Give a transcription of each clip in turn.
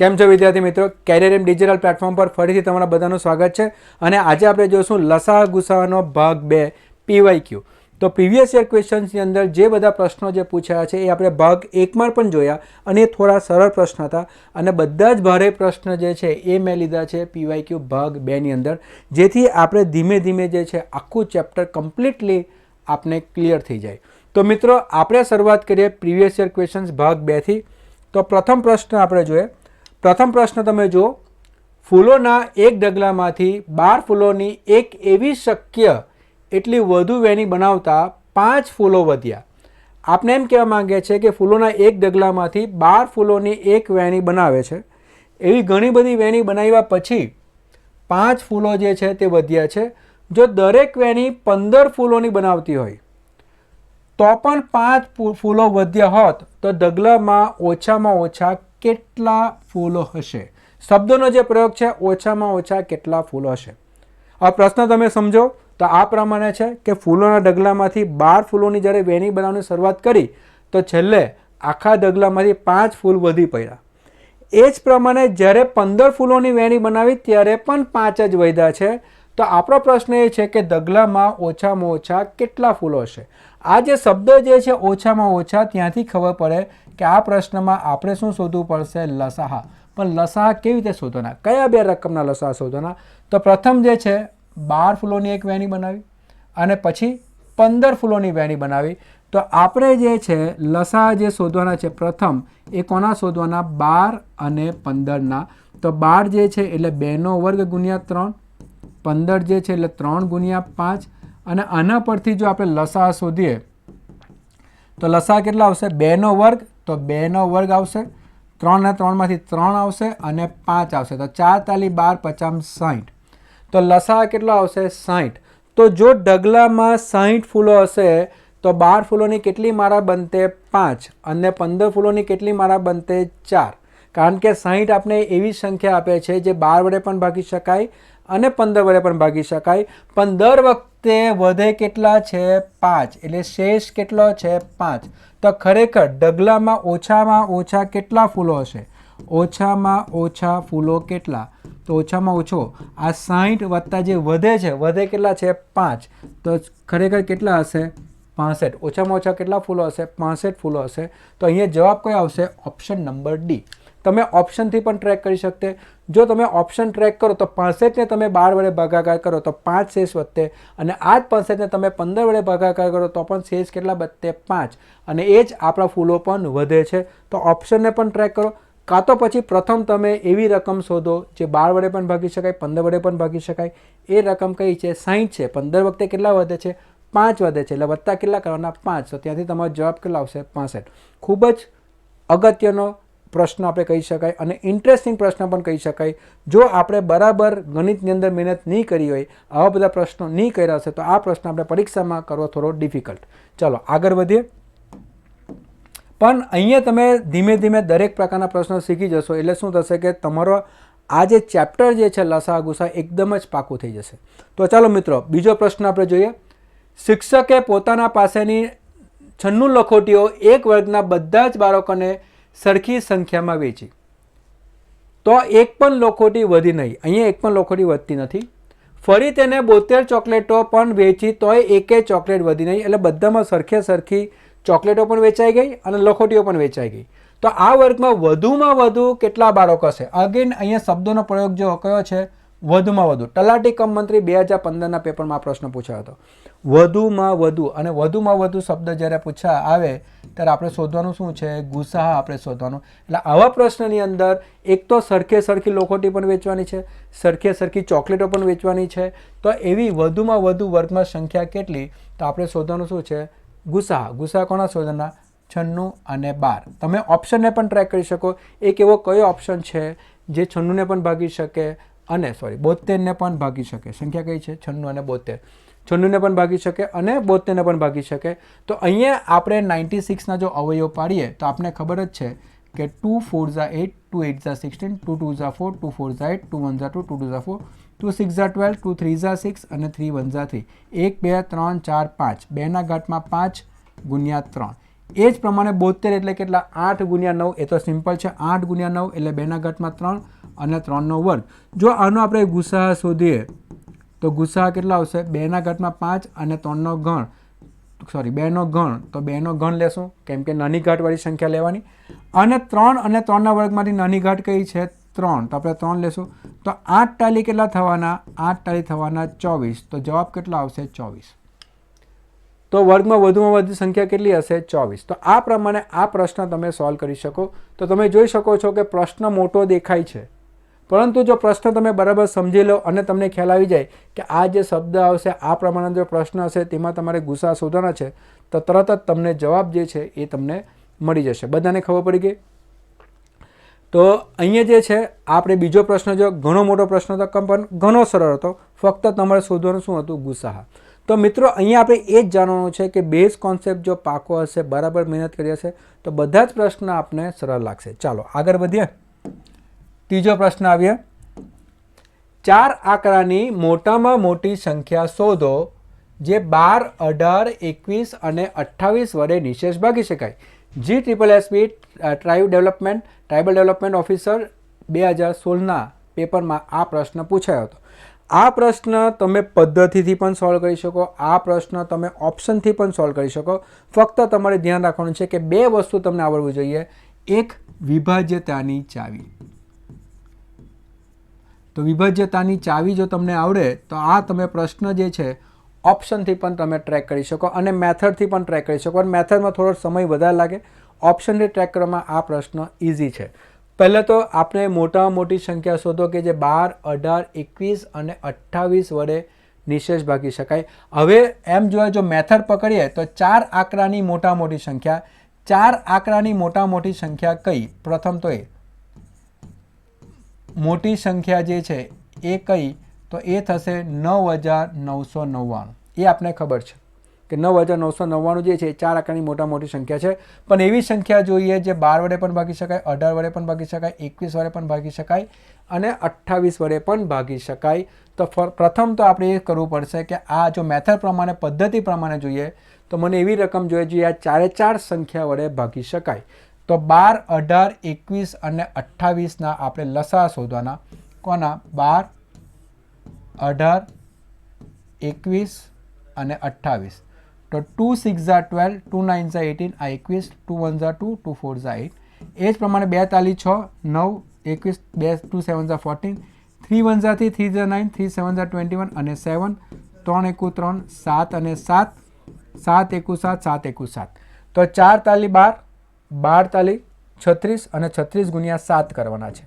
કેમ છો વિદ્યાર્થી મિત્રો? કેરિયર ડિજિટલ પ્લેટફોર્મ પર ફરીથી તમારા બધાનું સ્વાગત છે અને આજે આપણે જોઈશું લસા ગુસાઅનો ભાગ 2 PYQ. તો પ્રીવિયસ યર ક્વેશ્ચન્સની અંદર જે બધા પ્રશ્નો જે પૂછાયા છે એ આપણે ભાગ 1 માં પણ જોયા અને એ થોડા સરળ પ્રશ્ન હતા અને બધા જ ભારે પ્રશ્ન જે છે એ મેં લીધા છે PYQ ભાગ 2 ની અંદર, જેથી આપણે ધીમે ધીમે જે છે આખું ચેપ્ટર કમ્પ્લીટલી આપણે ક્લિયર થઈ જાય. તો મિત્રો આપણે શરૂઆત કરીએ પ્રીવિયસ યર ક્વેશ્ચન્સ ભાગ 2 થી. તો પ્રથમ પ્રશ્ન આપણે જોઈએ. પ્રથમ પ્રશ્ન તમે જુઓ, ફૂલોના એક ઢગલામાંથી 12 ફૂલોની એક એવી શક્ય એટલી વધુ વેણી બનાવતા 5 ફૂલો વધ્યા. આપણે એમ કહેવા માંગે છે કે ફૂલોના એક ઢગલામાંથી 12 ફૂલોની એક વેણી બનાવે છે, એવી ઘણી બધી વેણી બનાવ્યા પછી 5 ફૂલો જે છે તે વધ્યા છે. જો દરેક વેણી 15 ફૂલોની બનાવતી હોય તો પણ 5 ફૂલો વધ્યા હોત તો ઢગલામાં ઓછામાં ઓછા કેટલા ફૂલો હશે? શબ્દોનો જે પ્રયોગ છે ઓછામાં ઓછા કેટલા ફૂલો હશે. આ પ્રશ્ન તમે સમજો તો આ પ્રમાણે છે કે ફૂલોના ઢગલામાંથી 12 ફૂલોની જ્યારે વેણી બનાવવાની શરૂઆત કરી તો છેલ્લે આખા ઢગલામાંથી 5 ફૂલ વધી પડ્યા. એ જ પ્રમાણે જ્યારે 15 ફૂલોની વેણી બનાવી ત્યારે પણ 5 જ વધ્યા છે. તો આપણો પ્રશ્ન એ છે કે ઢગલામાં ઓછામાં ઓછા કેટલા ફૂલો હશે? આ જે શબ્દ જે છે ઓછામાં ઓછા, ત્યાંથી ખબર પડે કે આ પ્રશ્નમાં આપણે શું શોધવું પડશે? લસાઅ. પણ લસાઅ કેવી રીતે શોધવાના? કયા બે રકમના લસાઅ શોધવાના? તો પ્રથમ જે છે 12 ફૂલોની એક વેણી બનાવી અને પછી 15 ફૂલોની વેણી બનાવી. તો આપણે જે છે લસાઅ જે શોધવાના છે પ્રથમ એ કોના શોધવાના? 12 અને 15ના. તો 12 જે છે એટલે 2નો વર્ગ ગુણ્યા 3, 15 જે છે એટલે 3 ગુણ્યા 5 અને આના પરથી જો આપણે લસાઅ શોધીએ તો લસાઅ કેટલા આવશે? 2નો વર્ગ, તો 2નો વર્ગ આવશે, 3 અને 3માંથી 3 આવશે અને 5 આવશે. તો 4 તાલી 12 50 60. તો લસાઅ કેટલો આવશે? 60. તો જો ઢગલામાં 60 ફૂલો હશે તો 12 ફૂલોની કેટલી માળા બનતે? 5 અને 15 ફૂલોની કેટલી માળા બનતે? 4. કારણ કે 60 આપણે એવી સંખ્યા આપે છે જે 12 વડે પણ ભાગી શકાય અને 15 વડે પણ ભાગી શકાય, પણ દર વખતે વધે કેટલા છે? 5. એટલે શેષ કેટલો છે? 5. તો ખરેખર ઢગલામાં ઓછામાં ઓછા કેટલા ફૂલો હશે? ઓછામાં ઓછા ફૂલો કેટલા? તો ઓછામાં ઓછો આ 60 વત્તા જે વધે છે, વધે કેટલા છે? 5. તો ખરેખર કેટલા હશે? 65. ઓછામાં ઓછા કેટલા ફૂલો હશે? 65 ફૂલો હશે. તો અહીંયા જવાબ કયો આવશે? Option number D. તમે ઓપ્શનથી પણ ટ્રેક કરી શકતે. જો તમે ઓપ્શન ટ્રેક કરો તો 65ને તમે 12 વડે ભાગાકાર કરો તો 5 શેષ વધતે અને આ જ 65ને તમે 15 વડે ભાગાકાર કરો તો પણ શેષ કેટલા વધતે? 5. અને એ જ આપણા ફૂલો પણ વધે છે. તો ઓપ્શનને પણ ટ્રેક કરો, કાં તો પછી પ્રથમ તમે એવી રકમ શોધો જે 12 વડે પણ ભાગી શકાય, 15 વડે પણ ભાગી શકાય. એ રકમ કઈ છે? 60 છે. 15 વખતે કેટલા વધે છે? 5 વધે છે. એટલે વત્તા કેટલા કરવાના? 5. તો ત્યાંથી તમારો જવાબ કેટલો આવશે? 65. ખૂબ જ અગત્યનો પ્રશ્ન આપણે કહી શકાય અને ઇન્ટરેસ્ટિંગ પ્રશ્ન પણ કહી શકાય. જો આપણે બરાબર ગણિતની અંદર મહેનત નહીં કરી હોય, આવા બધા પ્રશ્નો નહીં કર્યા હશે તો આ પ્રશ્ન આપણે પરીક્ષામાં કરવો થોડો ડિફિકલ્ટ. ચાલો આગળ વધીએ. પણ અહીંયા તમે ધીમે ધીમે દરેક પ્રકારના પ્રશ્નો શીખી જશો એટલે શું થશે કે તમારો આ જે ચેપ્ટર જે છે લસાઅ ગુસાઅ એકદમ જ પાકું થઈ જશે. તો ચાલો મિત્રો બીજો પ્રશ્ન આપણે જોઈએ. શિક્ષકે પોતાના પાસેની 96 લખોટીઓ એક વર્ગના બધા જ બાળકોને સરખી સંખ્યામાં વેચી તો એક પણ લખોટી વધી નહીં. અહીંયા એક પણ લખોટી વધતી નથી. ફરી તેને 72 ચોકલેટો પણ વેચી તોય એકેય ચોકલેટ વધી નહીં. એટલે બધામાં સરખી ચોકલેટો પણ વેચાઈ ગઈ અને લખોટીઓ પણ વેચાઈ ગઈ. તો આ વર્ગમાં વધુમાં વધુ કેટલા બાળકો હશે? અગેન અહીંયા શબ્દોનો પ્રયોગ જો કયો છે? વધુમાં વધુ. તલાટી કમ મંત્રી 2015ના પેપરમાં આ પ્રશ્ન પૂછાયો હતો. વધુમાં વધુ, અને વધુમાં વધુ શબ્દ જ્યારે પૂછા આવે ત્યારે આપણે શોધવાનું શું છે? ગુસાઅ આપણે શોધવાનું. એટલે આવા પ્રશ્નની અંદર એક તો સરખી લખોટી પણ વેચવાની છે, સરખી ચોકલેટો પણ વેચવાની છે. તો એવી વધુમાં વધુ વર્ગમાં સંખ્યા કેટલી? તો આપણે શોધવાનું શું છે? ગુસાઅ. ગુસાઅ કોના શોધવાના? 96 અને 12. તમે ઓપ્શનને પણ ટ્રેક કરી શકો. એક એવો કયો ઓપ્શન છે જે 96ને પણ ભાગી શકે અને 72ને પણ ભાગી શકે? સંખ્યા કઈ છે? 96 અને 72. 96ને પણ ભાગી શકે અને 72ને પણ ભાગી શકે. તો અહીંયા આપણે 96ના જો અવયવ પાડીએ તો આપણે ખબર જ છે કે 2 4 8, 2 8 16, 2 2 4, 2 4 8, 2 1 2, 2 2 4, 2 6 12, 2 3 6 અને 3 1 3. 1 2 3 4 5. 2 ના ઘાતમાં 5 ગુણ્યા 3. એ જ પ્રમાણે 72 એટલે કેટલા? 8 ગુણ્યા 9, એ તો સિમ્પલ છે. 8 ગુણ્યા 9 એટલે 2 ઘાત 3 અને 3 વર્ગ. જો આનો આપણે ગુસાઅ શોધીએ તો ગુસાઅ કેટલા આવશે? 2 ઘાત 5 અને 3 ઘણ, સોરી 2 ઘણ, તો 2 ઘણ લેશું કેમ કે નાની ઘાતવાળી સંખ્યા લેવાની. અને 3 અને 3 વર્ગમાંથી નાની ઘાત કઈ છે? 3, તો આપણે 3 લેશું. તો 8 ટાલી કેટલા થવાના? 8 ટાલી થવાના 24. તો જવાબ કેટલા આવશે? 24. તો વર્ગમાં વધુમાં વધુ સંખ્યા કેટલી હશે? 24. તો આ પ્રમાણે આ પ્રશ્ન તમે સોલ્વ કરી શકો. તો તમે જોઈ શકો છો કે પ્રશ્ન મોટો દેખાય છે, પરંતુ જો પ્રશ્ન તમે બરાબર સમજી લો અને તમને ખ્યાલ આવી જાય કે આ જે શબ્દ આવશે આ પ્રમાણે જો પ્રશ્ન હશે તેમાં તમારે ગુસાઅ શોધવાના છે, તો તરત જ તમને જવાબ જે છે એ તમને મળી જશે. બધાને ખબર પડી ગઈ? તો અહીંયા જે છે આપણે બીજો પ્રશ્ન જો ઘણો મોટો પ્રશ્ન હતો પણ ઘણો સરળ હતો. ફક્ત તમારે શોધવાનું શું હતું? ગુસાઅ. તો મિત્રો અહીંયા આપણે એ જ જાણવાનું છે કે બેઝ કોન્સેપ્ટ જો પાકો હશે, બરાબર મહેનત કરી હશે, તો બધા જ પ્રશ્ન આપને સરળ લાગશે. ચાલો આગળ વધીએ. ત્રીજો પ્રશ્ન આવીએ. 4 આંકડાની મોટામાં મોટી સંખ્યા શોધો જે 12, 18, 21 અને 28 વડે નિશેષ ભાગી શકાય. GSSB ટ્રાઇબલ ડેવલપમેન્ટ ઓફિસર 2016ના પેપરમાં આ પ્રશ્ન પૂછાયો હતો. આ પ્રશ્ન તમે પદ્ધતિથી પણ સોલ્વ કરી શકો, આ પ્રશ્ન તમે ઓપ્શનથી પણ સોલ્વ કરી શકો. ફક્ત તમારે ધ્યાન રાખવાનું છે કે 2 વસ્તુ તમને આવડવું જોઈએ. એક, વિભાજ્યતાની ચાવી. તો વિભાજ્યતાની ચાવી જો તમને આવડે તો આ તમે પ્રશ્ન જે છે ઓપ્શનથી પણ તમે ટ્રેક કરી શકો અને મેથડથી પણ ટ્રેક કરી શકો. અને મેથડમાં થોડો સમય વધારે લાગે, ઓપ્શનથી ટ્રેક કરવામાં આ પ્રશ્ન ઇઝી છે. પહેલાં તો આપણે મોટામાં મોટી સંખ્યા શોધો કે જે 12, 18, 21 અને 28 વડે નિશેષ ભાગી શકાય. હવે એમ જોઈએ જો મેથડ પકડીએ તો 4 આંકડાની મોટા મોટી સંખ્યા. 4 આંકડાની મોટા મોટી સંખ્યા કઈ? પ્રથમ તો એ મોટી સંખ્યા જે છે એ કઈ? તો એ થશે 9999. એ આપણે ખબર છે કે 9999 જે છે એ 4 આંકડાની મોટા મોટી સંખ્યા છે. પણ એવી સંખ્યા જોઈએ જે 12 વડે પણ ભાગી શકાય, 18 વડે પણ ભાગી શકાય, 21 વડે પણ ભાગી શકાય અને 28 વડે પણ ભાગી શકાય. તો પ્રથમ તો આપણે એ કરવું પડશે કે આ જો મેથડ પ્રમાણે, પદ્ધતિ પ્રમાણે જોઈએ તો મને એવી રકમ જોઈએ જે આ 4 સંખ્યા વડે ભાગી શકાય. તો 12, 18, 21 અને 28ના આપણે લસાઅ શોધવાના. કોના? 12, 18, 21 અને 28. તો 2 6 12, 2 9 18, આ 21, 2 1 2, 2 4 8. એ જ પ્રમાણે 2 તાલી 6, 9, 21, 2 7 14, 3 1 3, 3 9, 3 7 21 અને 7, 3 1 3, 7 અને 7, 7 1 7, 7 1 7. તો 4 તાલી 12, 12 તાલી 36 અને 36 ગુણ્યા 7 કરવાના છે.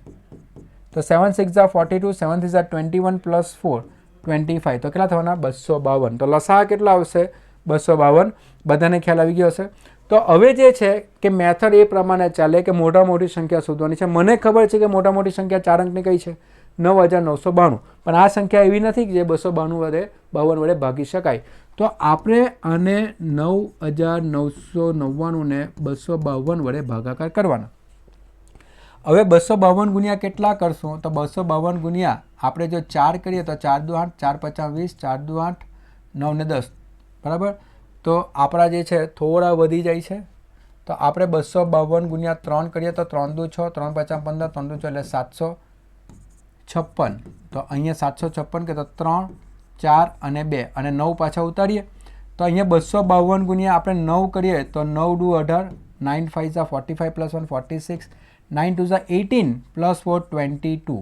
તો 7 6 42, 7 3 21 પ્લસ 4 25. તો કેટલા થવાના? 252. તો લસાઅ કેટલા આવશે? 252. બધાને ખ્યાલ આવી ગયો હશે. તો હવે જે છે કે મેથડ એ પ્રમાણે ચાલે કે મોટા મોટી સંખ્યા શોધવાની છે. મને ખબર છે કે મોટા મોટી સંખ્યા 4 અંકની કઈ છે? 9992. પણ આ સંખ્યા એવી નથી કે જે 252 વડે ભાગી શકાય. તો આપણે આને 9999 ને 252 વડે ભાગાકાર કરવાના. હવે 252 ગુણ્યા કેટલા કરશું? તો 252 ગુણ્યા આપણે જો 4 કરીએ તો 4 દુ 8, 4 5 20, 4 દુ 8, 9 ને 10, બરાબર. તો આપણા જે છે થોડા વધી જાય છે. તો આપણે 252 ગુણ્યા 3 કરીએ તો 3 દુ 6, 3 5 15, 3 દુ 6 એટલે 756. તો અહીંયા 756 કે તો 3, 4 અને 2 અને 9 પાછા ઉતારીએ તો અહીંયા 252 ગુણ્યા આપણે 9 કરીએ તો 9 દુ 18, 9 5 45 પ્લસ 1 46, 9 2 18 પ્લસ 4 22.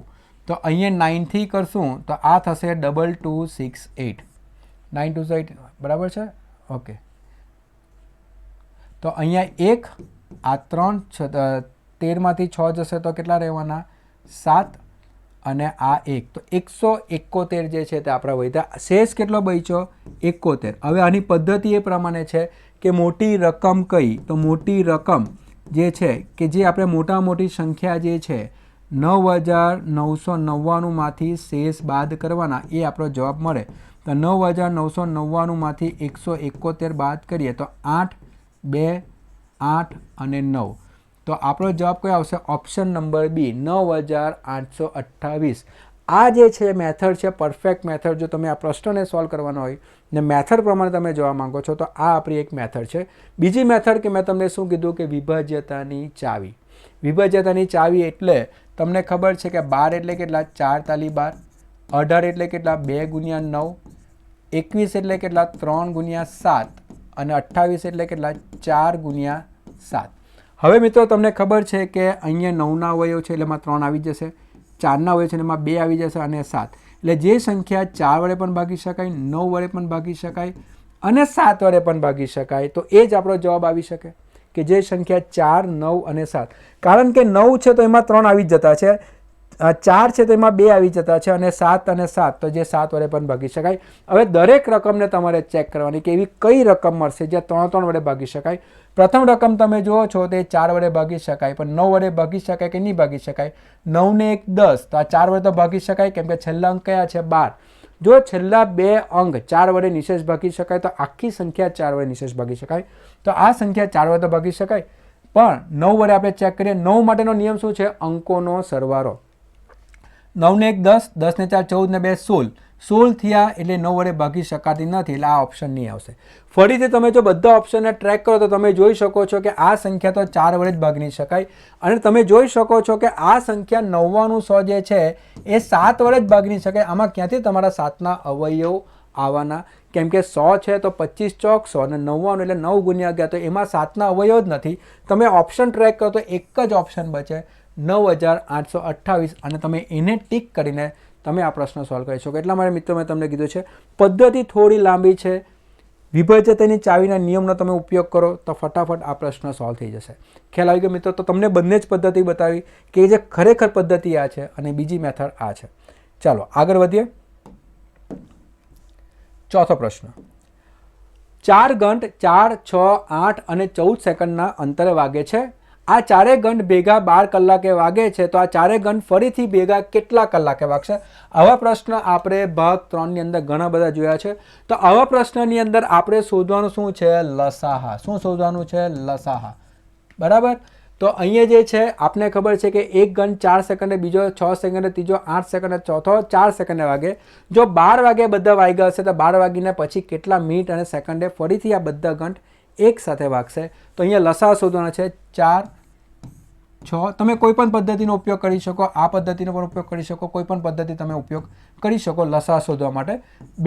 તો અહીંયા 9 થી કરશું તો આ થશે 2268. 9 2 8, બરાબર છે? ઓકે. તો અહીંયા 1, આ 3, 13માંથી 6 જશે તો કેટલા રહેવાના? 7 અને આ 1. તો 171 જે છે તે આપણા વધ્યા. શેષ કેટલો બચ્યો? 71. હવે આની પદ્ધતિ એ પ્રમાણે છે કે મોટી રકમ કઈ? તો મોટી રકમ જે છે કે જે આપણે મોટા મોટી સંખ્યા જે છે 9999માંથી શેષ બાદ કરવાના, એ આપણો જવાબ મળે. તો 9999માંથી 171 બાદ કરીએ તો 8, 2, 8 અને 9. તો આપણો જવાબ કયો આવશે? Option number B, 9828. આ જે છે મેથડ છે પરફેક્ટ મેથડ. જો તમે આ પ્રશ્નને સોલ્વ કરવાનો હોય ને મેથડ પ્રમાણે તમે જોવા માંગો છો તો આ આપણી એક મેથડ છે. બીજી મેથડ કે મેં તમને શું કીધું કે વિભાજ્યતાની ચાવી. વિભાજ્યતાની ચાવી એટલે તમને ખબર છે કે 12 એટલે કેટલા? 4 તાલી 12. 18 એટલે કેટલા? 2 ગુણ્યા 9. 21 એટલે કેટલા? 3 ગુણ્યા 7. અને 28 એટલે કેટલા? 4 ગુણ્યા 7. હવે મિત્રો તમને ખબર છે કે અહીંયા 9ના અવયવ છે એટલે એમાં 3 આવી જશે, 4ના અવયવ છે એમાં 2 આવી જશે અને 7. એટલે જે સંખ્યા 4 વડે પણ ભાગી શકાય, 9 વડે પણ ભાગી શકાય અને 7 વડે પણ ભાગી શકાય, તો એ જ આપણો જવાબ આવી શકે કે જે સંખ્યા 4, 9 અને 7. કારણ કે 9 છે તો એમાં 3 આવી જતા છે, 4 છે તો એમાં 2 આવી જતા છે અને 7 અને 7 તો જે 7 વડે પણ ભાગી શકાય. હવે દરેક રકમને તમારે ચેક કરવાની કે એવી કઈ રકમ મળશે જે 3 વડે ભાગી શકાય. પ્રથમ રકમ તમે જુઓ છો તે 4 વડે ભાગી શકાય, પણ 9 વડે ભાગી શકાય કે નહીં ભાગી શકાય? 9 ને 1 10, તો આ 4 વડે તો ભાગી શકાય કેમ કે છેલ્લા અંક કયા છે? 12. જો છેલ્લા 2 અંક 4 વડે નિશેષ ભાગી શકાય તો આખી સંખ્યા 4 વડે નિશેષ ભાગી શકાય. તો આ સંખ્યા 4 વડે તો ભાગી શકાય, પણ 9 વડે આપણે ચેક કરીએ. 9 માટેનો નિયમ શું છે? અંકોનો સરવાળો. 9 ને 1 10, 10 ને 4 14 ને 2 16. 16 થયા એટલે 9 વડે ભાગી શકાતી નથી એટલે આ ઓપ્શન નહીં આવશે. ફરીથી તમે જો બધા ઓપ્શનને ટ્રેક કરો તો તમે જોઈ શકો છો કે આ સંખ્યા તો 4 વડે જ ભાગી શકાય અને તમે જોઈ શકો છો કે આ સંખ્યા 99 100 જે છે એ 7 વડે જ ભાગી શકાય. આમાં ક્યાંથી તમારા 7ના અવયવ આવવાના? કેમ કે 100 છે તો 25 ચોક 100 અને 99 એટલે 9 ગુણ્યા 11, તો એમાં 7ના અવયવ જ નથી. તમે ઓપ્શન ટ્રેક કરો તો એક જ ઓપ્શન બચે 9828 અને તમે એને ટીક કરીને તમે આ પ્રશ્ન સોલ્વ કરી શકો. એટલા માટે મિત્રો મેં તમને કીધું છે પદ્ધતિ થોડી લાંબી છે. વિભાજ્યતાની ચાવીના નિયમનો તમે ઉપયોગ કરો તો ફટાફટ આ પ્રશ્ન સોલ્વ થઈ જશે. ખ્યાલ આવી ગયો મિત્રો? તો તમને બંને જ પદ્ધતિ બતાવી કે જે ખરેખર પદ્ધતિ આ છે અને બીજી મેથડ આ છે. ચાલો આગળ વધીએ. ચોથો પ્રશ્ન. 4 ઘંટ 4, 6, 8 અને 14 સેકન્ડના અંતરે વાગે છે. આ ચારેય ઘંટ ભેગા 12 કલાકે વાગે છે, તો આ ચારેય ઘંટ ફરીથી ભેગા કેટલા કલાકે વાગશે? આવા પ્રશ્ન આપણે ભાગ 3ની અંદર ઘણા બધા જોયા છે. તો આવા પ્રશ્નની અંદર આપણે શોધવાનું શું છે? લસાહા. શું શોધવાનું છે? લસાહા. બરાબર. તો અહીંયા જે છે આપને ખબર છે કે એક ઘંટ 4 સેકન્ડે, બીજો 6 સેકન્ડે, ત્રીજો 8 સેકન્ડે, ચોથો 4 સેકન્ડે વાગે. જો 12 વાગે બધા વાગ્યા હશે તો 12 વાગીને પછી કેટલા મિનિટ અને સેકન્ડે ફરીથી આ બધા ઘંટ એક સાથે વાગશે? તો અહીંયા લસાહા શોધવાનો છે 4, 6. તમે કોઈ પણ પદ્ધતિનો ઉપયોગ કરી શકો, આ પદ્ધતિનો પણ ઉપયોગ કરી શકો, કોઈ પણ પદ્ધતિ તમે ઉપયોગ કરી શકો લસાહા શોધવા માટે.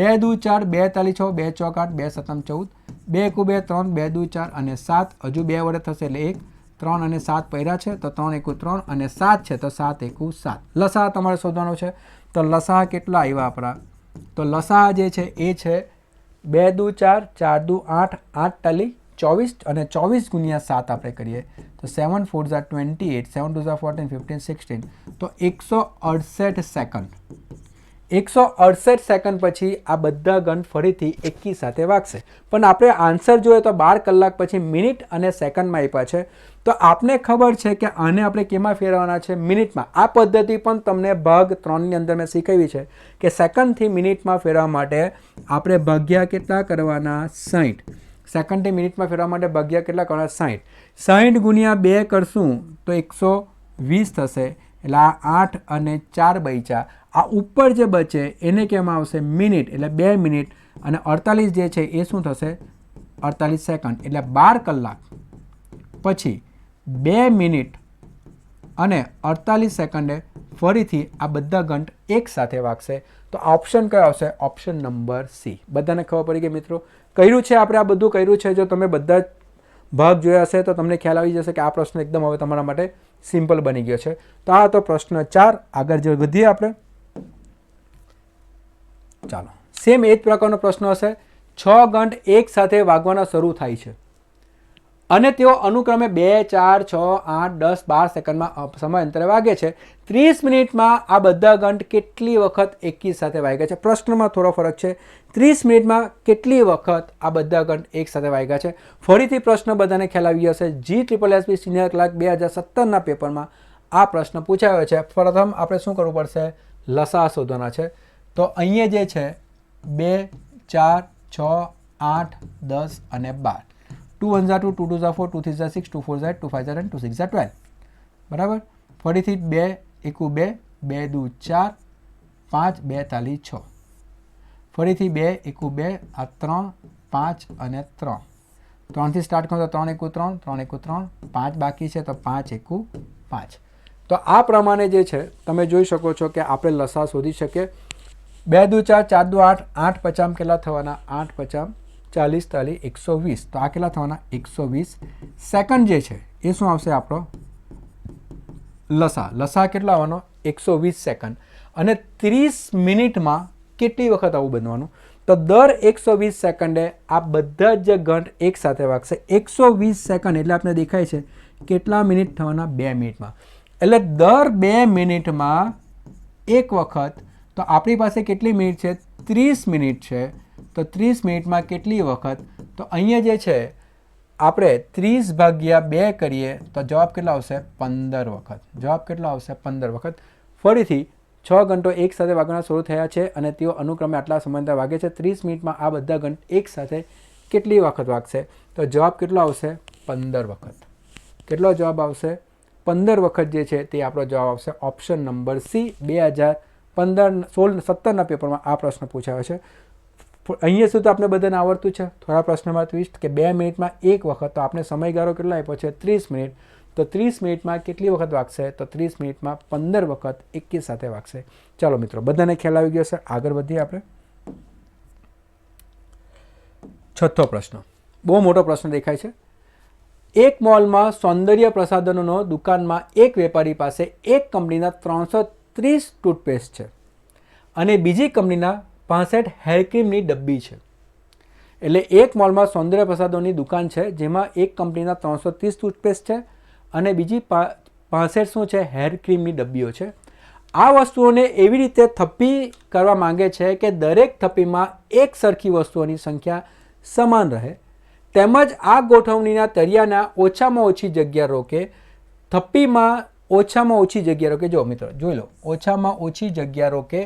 2 દુ 4, 2 તાલી 6, 2 ચોક 8, 2 સતમ 14, 2 એકુ 2 3, 2 દુ 4 અને 7. હજુ 2 વડે થશે એટલે 1, 3 અને 7 પૈરા છે તો 3 એકુ 3 અને 7 છે તો 7 એકુ 7. લસાહા તમારે શોધવાનો છે. તો લસાહા કેટલા આવ્યા આપણા? તો લસાહા જે છે એ છે 2 દુ 4, 4 દુ 8, 8 તાલી 24 અને 24 ગુણ્યા 7 આપણે કરીએ તો 7 4 28, 7 2 14, 15 16, તો 168 સેકન્ડ. 168 સેકન્ડ પછી આ બધા ઘંટ ફરીથી એકી સાથે વાગશે. પણ આપણે આન્સર જોઈએ તો 12 કલાક પછી મિનિટ અને સેકન્ડમાં આપ્યા છે. તો આપને ખબર છે કે આને આપણે કેમાં ફેરવવાના છે? મિનિટમાં. આ પદ્ધતિ પણ તમને ભાગ 3ની અંદર મેં શીખવી છે કે સેકન્ડથી મિનિટમાં ફેરવવા માટે આપણે ભાગ્યા કેટલા કરવાના? 60. સેકન્ડથી મિનિટમાં ફેરવા માટે ભાગ્યા કેટલા કરવાના? 60. 60 ગુણ્યા 2 કરશું તો 120 થશે. એટલે આ 8 અને 4 બચ્યા. આ ઉપર જે બચે એને કહેવામાં આવશે મિનિટ, એટલે 2 મિનિટ અને 48 જે છે એ શું થશે? 48 સેકન્ડ. એટલે 12 કલાક પછી 2 મિનિટ અને 48 સેકન્ડે ફરીથી આ બધા ઘંટ એક સાથે વાગશે. તો ઓપ્શન કયો આવશે? Option number C. બધાને ખબર પડી ગઈ મિત્રો? કર્યું છે આપણે, આ બધું કર્યું છે. જો તમે બધા ભાગ જોયા હશે તો તમને ખ્યાલ આવી જશે કે આ પ્રશ્ન એકદમ હવે તમારા માટે સિમ્પલ બની ગયો છે. તો આ તો પ્રશ્ન 4. આગળ જે વધીએ આપણે. ચાલો, સેમ એ જ પ્રકારનો પ્રશ્ન હશે. 6 ઘંટ એક સાથે વાગવાના શરૂ થાય છે અને તેઓ અનુક્રમે 2, 4, 6, 8, 10, 12 સેકન્ડમાં સમયાંતરે વાગે છે. 30 મિનિટમાં આ બધા ઘંટ કેટલી વખત એકી સાથે વાગ્યા છે? પ્રશ્નમાં થોડો ફરક છે. 30 મિનિટમાં કેટલી વખત આ બધા ઘંટ એક સાથે વાગ્યા છે? ફરીથી પ્રશ્ન બધાને ખ્યાલ આવી હશે. GSSB સિનિયર ક્લાર્ક 2017ના પેપરમાં આ પ્રશ્ન પૂછાયો છે. પ્રથમ આપણે શું કરવું પડશે? લસાઅ શોધવાના છે. તો અહીંયા જે છે 2, 4, 6, 8, 10 અને 12. 2 1 2, 2 2 4, 2 3 6, 2 4 2 5 and 2 6 12. બરાબર. ફરીથી 2 એકુ 2, 2 દુ 4, 5 2 તાલી 6, ફરીથી 2 એકુ 2, આ 3 5 અને 3, 3થી સ્ટાર્ટ કરો તો 3 એકુ 3, 3 એકુ 3, 5 બાકી છે તો 5 એકુ 5. તો આ પ્રમાણે જે છે તમે જોઈ શકો છો કે આપણે લસા શોધી શકીએ. 2 દુ 4, 4 દુ 8, 8 પચામ કેટલા થવાના? 8 પચામ 40 તાલી 120. તો આ કેટલા થવાના? 120 સેકન્ડ જે છે એ શું આવશે આપણો લસા. લસા કેટલા આવવાનો? 120 સેકન્ડ. અને 30 મિનિટમાં કેટલી વખત આવું બનવાનું? તો દર 120 સેકન્ડે આ બધા જ ઘંટ એક સાથે વાગશે. 120 સેકન્ડ એટલે આપણે દેખાય છે કેટલા મિનિટ થવાના? 2 મિનિટમાં. એટલે દર 2 મિનિટમાં એક વખત. તો આપણી પાસે કેટલી મિનિટ છે? 30 મિનિટ છે. તો 30 મિનિટમાં કેટલી વખત? તો અહીંયા જે છે આપણે 30 ભાગ્યા 2 કરીએ તો જવાબ કેટલા આવશે? 15 વખત. જવાબ કેટલો આવશે? 15 વખત. ફરીથી 6 ઘંટો એક સાથે વાગવાના શરૂ થયા છે અને તેઓ અનુક્રમે આટલા સમયમાં વાગે છે. 30 મિનિટમાં આ બધા ઘંટ એક સાથે કેટલી વખત વાગશે? તો જવાબ કેટલો આવશે? 15 વખત. કેટલો જવાબ આવશે? 15 વખત જે છે તે આપણો જવાબ આવશે ઓપ્શન નંબર સી. 2017ના પેપરમાં આ પ્રશ્ન પૂછાયો છે. અહીંયા સુધી આપણે બધાને આવડતું છે. થોડા પ્રશ્નમાં ટ્વિસ્ટ કે 2 મિનિટમાં એક વખત. તો આપણે સમયગાળો કેટલો આપ્યો છે? 30 મિનિટ. તો 30 મિનિટમાં કેટલી વખત વાગશે? તો 30 મિનિટમાં 15 વખત એકી સાથે વાગશે. ચાલો મિત્રો, બધાને ખ્યાલ આવી ગયો છે. આગળ વધીએ આપણે. 6થો પ્રશ્ન બહુ મોટો પ્રશ્ન દેખાય છે. એક મોલમાં સૌંદર્ય પ્રસાધનોનો દુકાનમાં એક વેપારી પાસે એક કંપનીના 330 ટૂથપેસ્ટ છે અને બીજી કંપનીના 65 હેરક્રીમની ડબ્બી છે. એટલે એક મોલમાં સૌંદર્ય પ્રસાધનોની દુકાન છે જેમાં એક કંપનીના 330 ટૂથપેસ્ટ છે અને બીજી 65 શું છે? હેરક્રીમની ડબ્બીઓ છે. આ વસ્તુઓને એવી રીતે થપ્પી કરવા માંગે છે કે દરેક થપ્પીમાં એક સરખી વસ્તુઓની સંખ્યા સમાન રહે, તેમજ આ ગોઠવણીના તળિયાના ઓછામાં ઓછી જગ્યા રોકે. થપ્પીમાં ઓછામાં ઓછી જગ્યા રોકે. જો મિત્રો જોઈ લો, ઓછામાં ઓછી જગ્યા રોકે.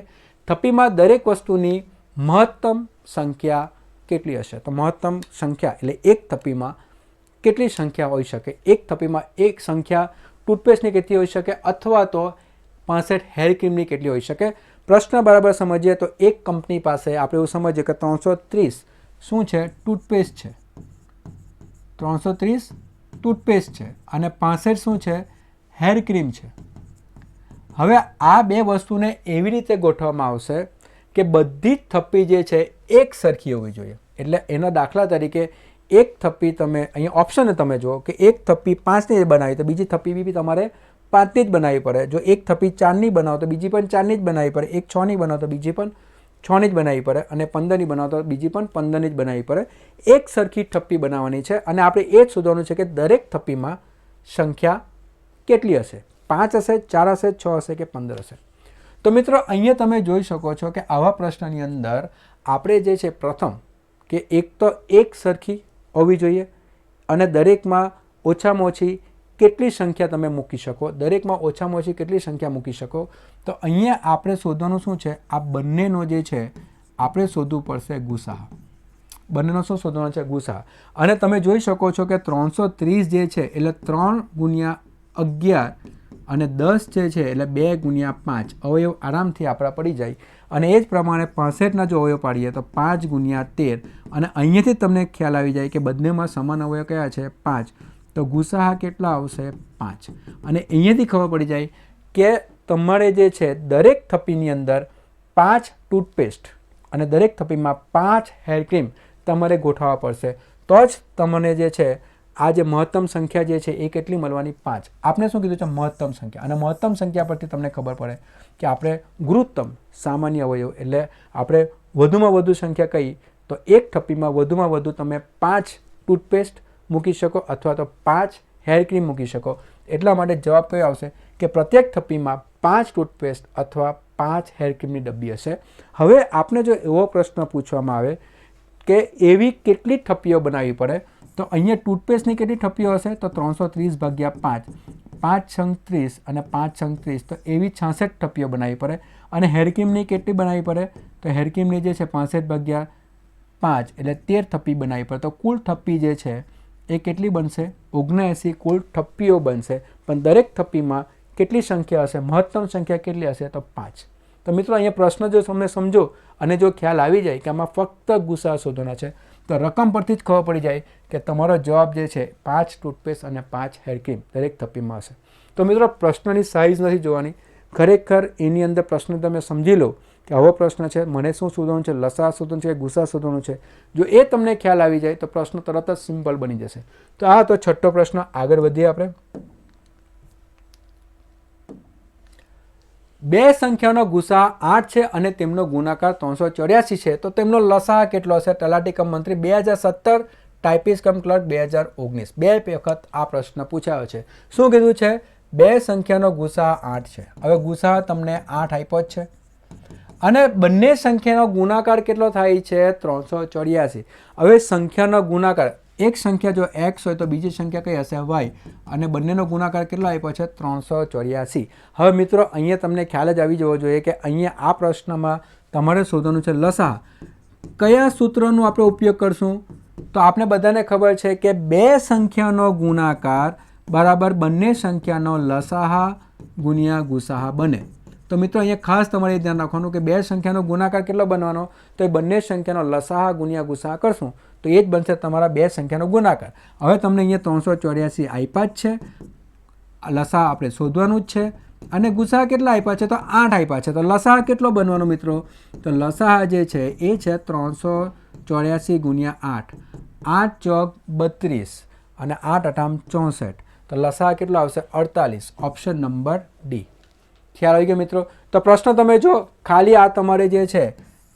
થપ્પીમાં દરેક વસ્તુની મહત્તમ સંખ્યા કેટલી હશે? તો મહત્તમ સંખ્યા એટલે એક થપ્પીમાં કેટલી સંખ્યા હોઈ શકે? એક થપ્પીમાં એક સંખ્યા ટૂથપેસ્ટની કેટલી હોઈ શકે અથવા તો 65 હેરક્રીમની કેટલી હોઈ શકે? પ્રશ્ન બરાબર સમજીએ તો એક કંપની પાસે આપણે એવું સમજીએ કે 330 શું છે? ટૂથપેસ્ટ છે. 330 ટૂથપેસ્ટ છે અને 65 શું છે? હેરક્રીમ છે. હવે આ બે વસ્તુને એવી રીતે ગોઠવવામાં આવશે કે બધી જ થપ્પી જે છે એક સરખી હોવી જોઈએ. એટલે એના દાખલા તરીકે એક થપ્પી તમે અહીંયા ઓપ્શન તમે જુઓ કે એક થપ્પી 5ની બનાવી તો બીજી થપ્પી બી તમારે 5ની જ બનાવવી પડે. જો એક થપ્પી 4ની બનાવો તો બીજી પણ 4ની જ બનાવવી પડે. એક 6ની બનાવો તો બીજી પણ 6ની જ બનાવવી પડે અને 15ની બનાવો તો બીજી પણ 15ની જ બનાવવી પડે. એક સરખી થપ્પી બનાવવાની છે અને આપણે એ જ શોધવાનું છે કે દરેક થપ્પીમાં સંખ્યા કેટલી હશે? 5 હશે, 4 હશે, 6 હશે કે 15 હશે? તો મિત્રો અહીંયા તમે જોઈ શકો છો કે આવા પ્રશ્નની અંદર આપણે જે છે પ્રથમ કે એક તો એક સરખી હોવી જોઈએ અને દરેકમાં ઓછામાં ઓછી કેટલી સંખ્યા તમે મૂકી શકો? દરેકમાં ઓછામાં ઓછી કેટલી સંખ્યા મૂકી શકો? તો અહીંયા આપણે શોધવાનું શું છે? આ બંનેનો જે છે આપણે શોધવું પડશે ગુસાઅ. બંનેનો શું શોધવાનો છે? ગુસાઅ. અને તમે જોઈ શકો છો કે 330 જે છે એટલે 3 ગુણ્યા 11 અને 10 જે છે એટલે 2 ગુણ્યા 5 અવયવ આરામથી આપણા પડી જાય. અને એ જ પ્રમાણે 65ના જો અવયવ પાડીએ તો 5 ગુણ્યા 13 અને અહીંયાથી તમને ખ્યાલ આવી જાય કે બંનેમાં સમાન અવયવ કયા છે? 5. તો ગુસાઅ કેટલા આવશે? 5. અને અહીંયાથી ખબર પડી જાય કે તમારે જે છે દરેક થપ્પીની અંદર 5 ટૂથપેસ્ટ અને દરેક થપ્પીમાં 5 હેરક્રીમ તમારે ગોઠવવા પડશે. તો જ તમને જે છે આ જે મહત્તમ સંખ્યા જે છે એ કેટલી મળવાની? 5. આપણે શું કીધું છે? મહત્તમ સંખ્યા. અને મહત્તમ સંખ્યા પરથી તમને ખબર પડે કે આપણે ગુરુત્તમ સામાન્ય અવયવ એટલે આપણે વધુમાં વધુ સંખ્યા કઈ? તો એક થપ્પીમાં વધુમાં વધુ તમે 5 ટૂથપેસ્ટ મૂકી શકો અથવા તો 5 હેરક્રીમ મૂકી શકો. એટલા માટે જવાબ કયો આવશે કે પ્રત્યેક થપ્પીમાં 5 ટૂથપેસ્ટ અથવા 5 હેરક્રીમની ડબ્બી હશે. હવે આપને જો એવો પ્રશ્ન પૂછવામાં આવે કે એવી કેટલી થપ્પીઓ બનાવવી પડે તો અહીંયા ટૂથપેસ્ટની કેટલી થપ્પીઓ હશે? તો 330 ભાગ્યા 5, 5 છંગ 30 અને 5 છંગ 30 તો એવી 66 થપ્પીઓ બનાવવી પડે. અને હેરક્રીમની કેટલી બનાવવી પડે? તો હેરક્રીમની જે છે 65 ભાગ્યા 5 એટલે 13 થપ્પી બનાવવી પડે. તો કુલ થપ્પી જે છે એ કેટલી બનશે? 79 કુલ થપ્પીઓ બનશે. પણ દરેક થપ્પીમાં કેટલી સંખ્યા હશે? મહત્તમ સંખ્યા કેટલી હશે? તો 5. તો મિત્રો અહીંયા પ્રશ્ન જો તમે સમજો અને જો ખ્યાલ આવી જાય કે આમાં ફક્ત ગુસા શોધવાના છે તો રકમ પરથી જ ખબર પડી જાય કે તમારો જવાબ જે છે 5 ટૂથપેસ્ટ અને 5 હેર ક્રીમ દરેક થપ્પીમાં હશે. તો મિત્રો પ્રશ્નની સાઇઝ નથી જોવાની, ખરેખર એની અંદર પ્રશ્ન તમે સમજી લો કે આવો પ્રશ્ન છે, મને શું શોધવાનું છે, લસા શોધવાનું છે, ગુસા શોધવાનું છે. જો એ તમને ખ્યાલ આવી જાય તો પ્રશ્ન તરત જ સિમ્પલ બની જશે. તો આ તો છઠ્ઠો પ્રશ્ન. આગળ વધીએ આપણે. બે સંખ્યાનો ગુસા 8 છે અને તેમનો ગુણાકાર 384 છે, તો તેમનો લસા કેટલો હશે? તલાટી કમ મંત્રી 2017, ટાઈપિસ્ટ કમ ક્લર્ક 2019. બે વખત આ પ્રશ્ન પૂછાયો છે. શું કીધું છે? બે સંખ્યાનો ગુસા 8 છે. હવે ગુસા તમને 8 આપ્યો જ છે અને બંને સંખ્યાનો ગુણાકાર કેટલો થાય છે? 384. હવે સંખ્યાનો ગુણાકાર, એક સંખ્યા જો x હોય તો બીજી સંખ્યા કઈ હશે? y, અને બંનેનો ગુણાકાર કેટલો આપ્યો છે? 384. હવે મિત્રો અહીંયા તમને ખ્યાલ જ આવી જવો જોઈએ કે અહીંયા આ પ્રશ્નમાં તમારે શોધવાનું છે લસા. કયા સૂત્રનો આપણે ઉપયોગ કરશું? તો આપણે બધાને ખબર છે કે બે સંખ્યાનો ગુણાકાર બરાબર બંને સંખ્યાનો લસાહા ગુણ્યા ગુસાહા બને. તો મિત્રો અહીંયા ખાસ તમારે ધ્યાન રાખવાનું કે બે સંખ્યાનો ગુણાકાર કેટલો બનવાનો? તો એ બંને સંખ્યાનો લસાહા ગુણ્યા ગુસાહા કરશું તો એ જ બનશે તમારા બે સંખ્યાનો ગુણાકાર. હવે તમને અહીંયા 384 આપ્યા જ છે, લસાહા આપણે શોધવાનું જ છે અને ગુસાહા કેટલા આપ્યા છે? તો 8 આપ્યા છે. તો લસાહા કેટલો બનવાનો મિત્રો? તો લસાહા જે છે એ છે 384 ગુણ્યા 8. 8 ચોક 32 અને 8 અઠામ 64. તો લસાહા કેટલો આવશે? 48. Option number D. ખ્યાલ આવી ગયો મિત્રો? તો પ્રશ્ન તમે જો ખાલી આ તમારે જે છે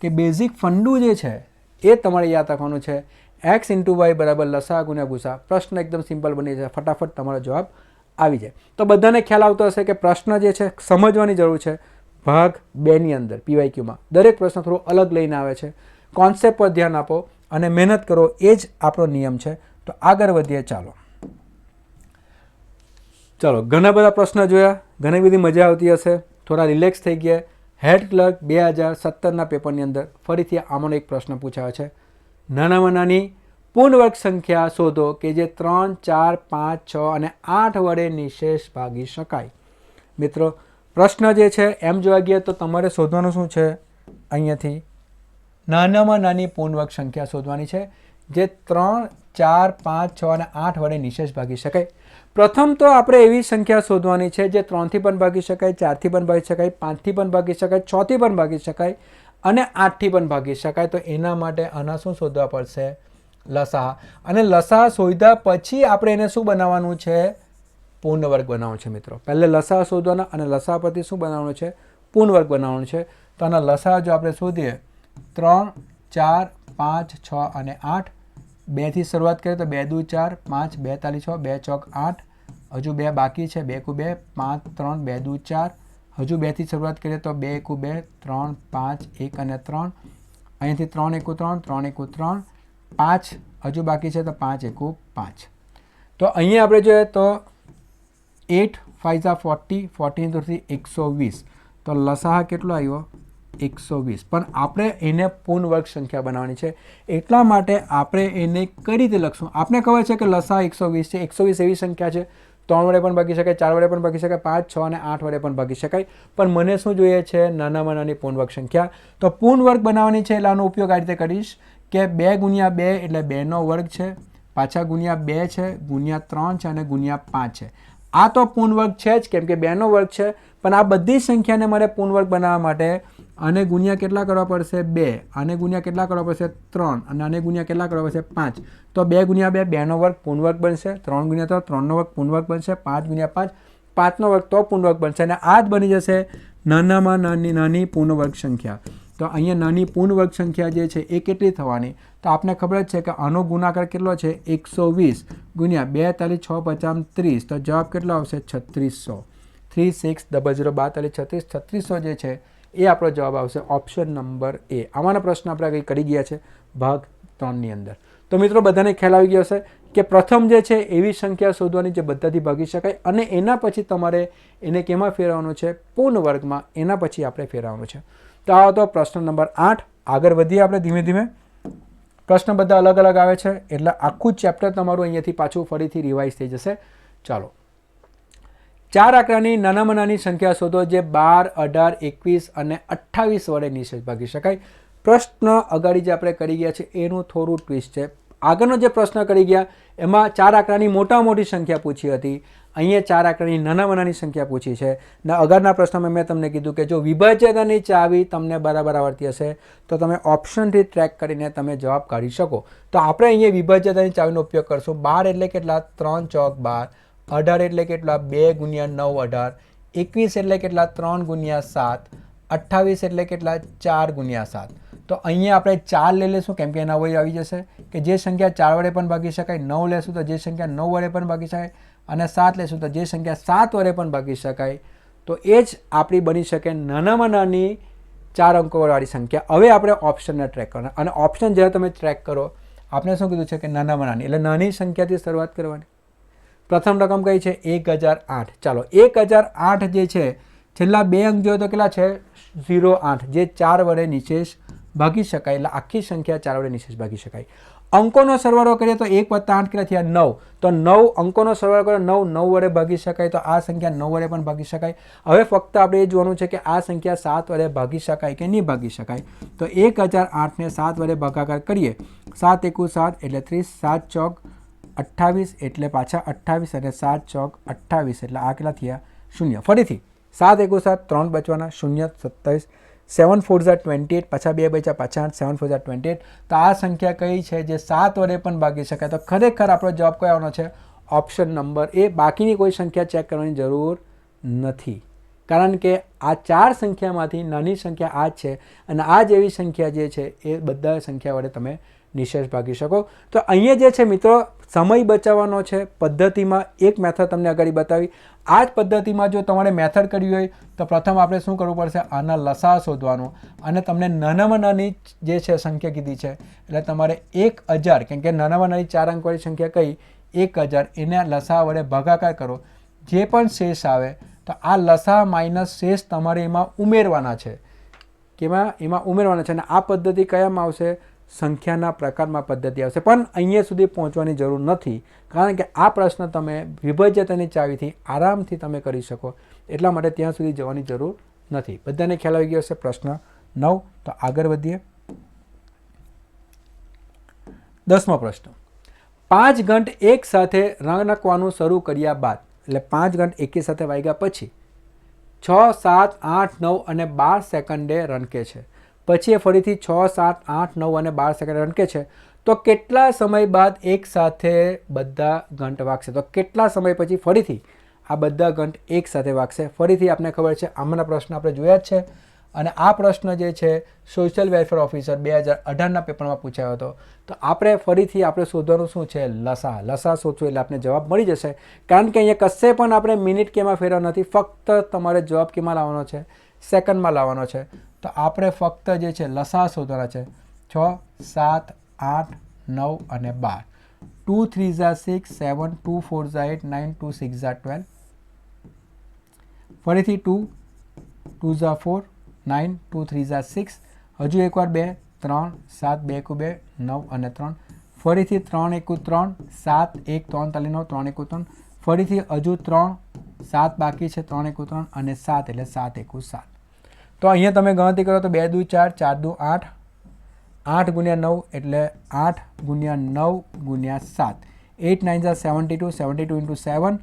કે બેઝિક ફંડું જે છે એ તમારે યાદ રાખવાનું છે. x × y બરાબર લસા ગુણ્યા ગુસા. પ્રશ્ન એકદમ સિમ્પલ બની જાય, ફટાફટ તમારો જવાબ આવી જાય. તો બધાને ખ્યાલ આવતો હશે કે પ્રશ્ન જે છે સમજવાની જરૂર છે. ભાગ 2 ની અંદર PYQમાં દરેક પ્રશ્ન થોડો અલગ લઈને આવે છે. કોન્સેપ્ટ પર ધ્યાન આપો અને મહેનત કરો, એ જ આપણો નિયમ છે. તો આગળ વધીએ. ચાલો ઘણા બધા પ્રશ્ન જોયા, ઘણી બધી મજા આવતી હશે, થોડા રિલેક્સ થઈ ગયા. હેડ ક્લર્ક 2017ના પેપરની અંદર ફરીથી આમાંનો એક પ્રશ્ન પૂછાયો છે. નાનામાં નાની પૂર્ણવર્ગ સંખ્યા શોધો કે જે 3, 4, 5, 6 અને 8 વડે નિશેષ ભાગી શકાય. મિત્રો પ્રશ્ન જે છે એમ જોવા ગયા તો તમારે શોધવાનું શું છે? અહીંયાથી નાનામાં નાની પૂર્ણવર્ગ સંખ્યા શોધવાની છે જે 3, 4, 5, 6 અને 8 વડે નિશેષ ભાગી શકાય. પ્રથમ તો આપણે એવી સંખ્યા શોધવાની છે જે 3થી પણ ભાગી શકાય, 4થી પણ ભાગી શકાય, 5થી પણ ભાગી શકાય, 6થી પણ ભાગી શકાય અને 8થી પણ ભાગી શકાય. તો એના માટે આના શું શોધવા પડશે? લસાઅ. અને લસાઅ શોધ્યા પછી આપણે એને શું બનાવવાનું છે? પૂર્ણવર્ગ બનાવવાનું છે. મિત્રો પહેલે લસાઅ શોધવાના અને લસાઅ પરથી શું બનાવવાનું છે? પૂર્ણવર્ગ બનાવવાનું છે. તો આના લસાઅ જો આપણે શોધીએ 3, 4, 5, 6 અને 8, 2થી શરૂઆત કરીએ તો 2 દુ 4, 5, 2 તાલી 6, 2 ચોક 8, હજુ 2 બાકી છે, 2 × 2, 5, 3, 2 દુ 4, હજુ 2થી શરૂઆત કરીએ તો 2 × 2, 3, 5, 1 અને 3, અહીંથી 3 × 3, 3 × 3, 5 હજુ બાકી છે તો 5 × 5. તો અહીંયા આપણે જોઈએ તો 8 5 40, 14 × 120. તો લસાઅ કેટલો આવ્યો? 120. પણ આપણે એને પૂર્ણવર્ગ સંખ્યા બનાવવાની છે, એટલા માટે આપણે એને કઈ રીતે લખશું? આપણે ખબર છે કે લસાઅ 120 છે. 120 એવી સંખ્યા છે 3 વડે પણ ભાગી શકાય, 4 વડે પણ ભાગી શકાય, 5, 6 અને 8 વડે પણ ભાગી શકાય. પણ મને શું જોઈએ છે? નાનામાં નાની પૂર્ણવર્ગ સંખ્યા. તો પૂર્ણવર્ગ બનાવવાની છે એટલે આનો ઉપયોગ આ રીતે કરીશ કે 2 × 2 એટલે 2નો વર્ગ છે, પાછા ગુણ્યા 2 છે, ગુણ્યા 3 છે અને ગુણ્યા 5 છે. આ તો પૂર્ણવર્ગ છે જ કેમ કે 2નો વર્ગ છે. પણ આ બધી સંખ્યાને મારે પૂર્ણવર્ગ બનાવવા માટે આને ગુણ્યા કેટલા કરવા પડશે? 2. આને ગુણ્યા કેટલા કરવા પડશે? 3. અને આને ગુણ્યા કેટલા કરવા પડશે? 5. તો 2 × 2 2નો વર્ગ પૂર્ણવર્ગ બનશે, 3 × 3 3નો વર્ગ પૂર્ણવર્ગ બનશે, 5 × 5 5નો વર્ગ તો પૂર્ણવર્ગ બનશે. અને આ જ બની જશે નાનામાં નાની પૂર્ણવર્ગ સંખ્યા. તો અહીંયા નાની પૂર્ણવર્ગ સંખ્યા જે છે એ કેટલી થવાની? તો આપને ખબર જ છે કે આનો ગુણાકાર કેટલો છે? 120 ગુણ્યા 2 તાલી 6 50 30. તો જવાબ કેટલો આવશે? 3600. 3 6 0 0 32 36 3600 જે છે એ આપણો જવાબ આવશે. ઓપ્શન નંબર એ. આમાંના પ્રશ્ન આપણે કંઈ કરી ગયા છે ભાગ 3ની અંદર. તો મિત્રો બધાને ખ્યાલ આવી ગયો હશે કે પ્રથમ જે છે એવી સંખ્યા શોધવાની જે બધાથી ભાગી શકાય અને એના પછી તમારે એને કેમાં ફેરવવાનું છે? પૂર્ણ વર્ગમાં. એના પછી આપણે ફેરવવાનું છે. તો આ હતો પ્રશ્ન નંબર 8. આગળ વધીએ આપણે ધીમે ધીમે. પ્રશ્ન બધા અલગ અલગ આવે છે એટલે આખું ચેપ્ટર તમારું અહીંયાથી પાછું ફરીથી રિવાઇઝ થઈ જશે. ચાલો. ચાર આંકડાની નાનામાં નાની સંખ્યા શોધો જે 12, 18, 21 અને 28 વડે નિશેષ ભાગી શકાય. પ્રશ્ન અગાડી જે આપણે કરી ગયા છે એનું થોડું ટ્વિસ્ટ છે. આગળનો જે પ્રશ્ન કરી ગયા એમાં ચાર આંકડાની મોટી સંખ્યા પૂછી હતી, અહીંયા ચાર આંકડાની નાનામાં નાની સંખ્યા પૂછી છે. ને અગાડના પ્રશ્નમાં મેં તમને કીધું કે જો વિભાજ્યતાની ચાવી તમને બરાબર આવડતી હશે તો તમે ઓપ્શનથી ટ્રેક કરીને તમે જવાબ કાઢી શકો. તો આપણે અહીંયા વિભાજ્યતાની ચાવીનો ઉપયોગ કરશું. 12 એટલે કેટલા? 3 ચોક 12. 18 એટલે કેટલા? 2 ગુણ્યા 9 18. 21 એટલે કેટલા? 3 ગુણ્યા 7. 28 એટલે કેટલા? 4 ગુણ્યા 7. તો અહીંયા આપણે 4 લઈ લઈશું કેમ કે એના અવયવ આવી જશે કે જે સંખ્યા 4 વડે પણ ભાગી શકાય. 9 લેશું તો જે સંખ્યા 9 વડે પણ ભાગી શકાય અને 7 લેશું તો જે સંખ્યા 7 વડે પણ ભાગી શકાય. તો એ જ આપણી બની શકે નાનામાં નાની 4 અંકોવાળી સંખ્યા. હવે આપણે ઓપ્શનને ટ્રેક કરવાના અને ઓપ્શન જ્યારે તમે ટ્રેક કરો આપણે શું કીધું છે કે નાનામાં નાની એટલે નાની સંખ્યાથી શરૂઆત કરવાની. પ્રથમ રકમ કઈ છે? 1008. ચાલો 1008 જે છે છેલ્લા 2 અંક જોઈએ તો કેટલા છે? 08 જે 4 વડે નિશેષ ભાગી શકાય એટલે આખી સંખ્યા 4 વડે નિશેષ ભાગી શકાય. અંકોનો સરવાળો કરીએ તો 1 + 8 કેટલા થયા? 9. તો 9 અંકોનો સરવાળો કરો 9 વડે ભાગી શકાય તો આ સંખ્યા 9 વડે પણ ભાગી શકાય. હવે ફક્ત આપણે એ જોવાનું છે કે આ સંખ્યા 7 વડે ભાગી શકાય કે નહીં ભાગી શકાય. તો 1008 ને 7 વડે ભાગાકાર કરીએ. 7 × 7 એટલે 30, 7 ચોક 28 એટલે પાછા 28 અને 7 ચોક 28 એટલે આ કેટલા થયા? 0. ફરીથી 7 × 7 3 બચવાના 0 27. 7 × 4 = 28 પાછા 2 બચ્યા પાછા 8 7 × 4 = 28. તો આ સંખ્યા કઈ છે જે 7 વડે પણ ભાગી શકાય. તો ખરેખર આપણો જવાબ કયો આવવાનો છે? ઓપ્શન નંબર એ. બાકીની કોઈ સંખ્યા ચેક કરવાની જરૂર નથી કારણ કે આ 4 સંખ્યામાંથી નાની સંખ્યા આ જ છે અને આ જેવી સંખ્યા જે છે એ બધા સંખ્યા વડે તમે નિશેષ ભાગી શકો. તો અહીંયા જે છે મિત્રો સમય બચાવવાનો છે. પદ્ધતિમાં એક મેથડ તમને આગળ બતાવી. આ જ પદ્ધતિમાં જો તમારે મેથડ કરવી હોય તો પ્રથમ આપણે શું કરવું પડશે? આના લસા શોધવાનો અને તમને નાનામાં નાની જે છે સંખ્યા કીધી છે એટલે તમારે 1000 કેમ કે નાનામાં નાની 4 અંકવાળી સંખ્યા કઈ? 1000 એને લસા વડે ભાગાકાર કરો. જે પણ શેષ આવે તો આ લસા માઇનસ શેષ તમારે એમાં ઉમેરવાના છે. એમાં ઉમેરવાના છે અને આ પદ્ધતિ કયામાં આવશે? સંખ્યાના પ્રકારમાં પદ્ધતિ આવશે. પણ અહીંયા સુધી પહોંચવાની જરૂર નથી કારણ કે આ પ્રશ્ન તમે વિભાજ્યતાની ચાવીથી આરામથી તમે કરી શકો એટલા માટે ત્યાં સુધી જવાની જરૂર નથી. બધાને ખ્યાલ આવી ગયો હશે. પ્રશ્ન 9. તો આગળ વધીએ. 10મો પ્રશ્ન. 5 ઘંટ એક સાથે રણકવાનું શરૂ કર્યા બાદ એટલે 5 ઘંટ એકી સાથે વાગ્યા પછી 6, 7, 8, 9 અને 12 સેકન્ડે રણકે છે. પછી એ ફરીથી 6, 7, 8, 9 અને 12 સેકન્ડ રણકે છે તો કેટલા સમય બાદ એક સાથે બધા ઘંટ વાગશે? તો કેટલા સમય પછી ફરીથી આ બધા ઘંટ એક સાથે વાગશે? ફરીથી આપણે ખબર છે આમાંના પ્રશ્ન આપણે જોયા જ છે અને આ પ્રશ્ન જે છે સોશિયલ વેલફેર ઓફિસર 2018ના પેપરમાં પૂછાયો હતો. તો આપણે ફરીથી આપણે શોધવાનું શું છે? લસા. લસા શોધશું એટલે આપણે જવાબ મળી જશે કારણ કે અહીંયા કશે પણ આપણે મિનિટ કેમાં ફેરવા નથી. ફક્ત તમારે જવાબ કેમાં લાવવાનો છે? સેકન્ડમાં લાવવાનો છે. તો આપણે ફક્ત જે છે લસા શોધવાના છે. 6, 7, 8, 9 અને 12. 2 3 = 6, 7 2 4 = 8, 9 2 6 = 12. ફરીથી 2 2 = 4, 9 2 3 = 6. હજુ એકવાર 2 3 7 2 1 2 9 અને 3. ફરીથી 3 1 3 7 1 3 તાલી 9 3 1 3. ફરીથી હજુ 3 7 બાકી છે 3 1 3 અને 7 એટલે 7 1 7. તો અહીંયા તમે ગણતરી કરો તો 2 2 4 4 2 8 8 × 9 એટલે 8 × 9 × 7 8 9 = 72 72 × 7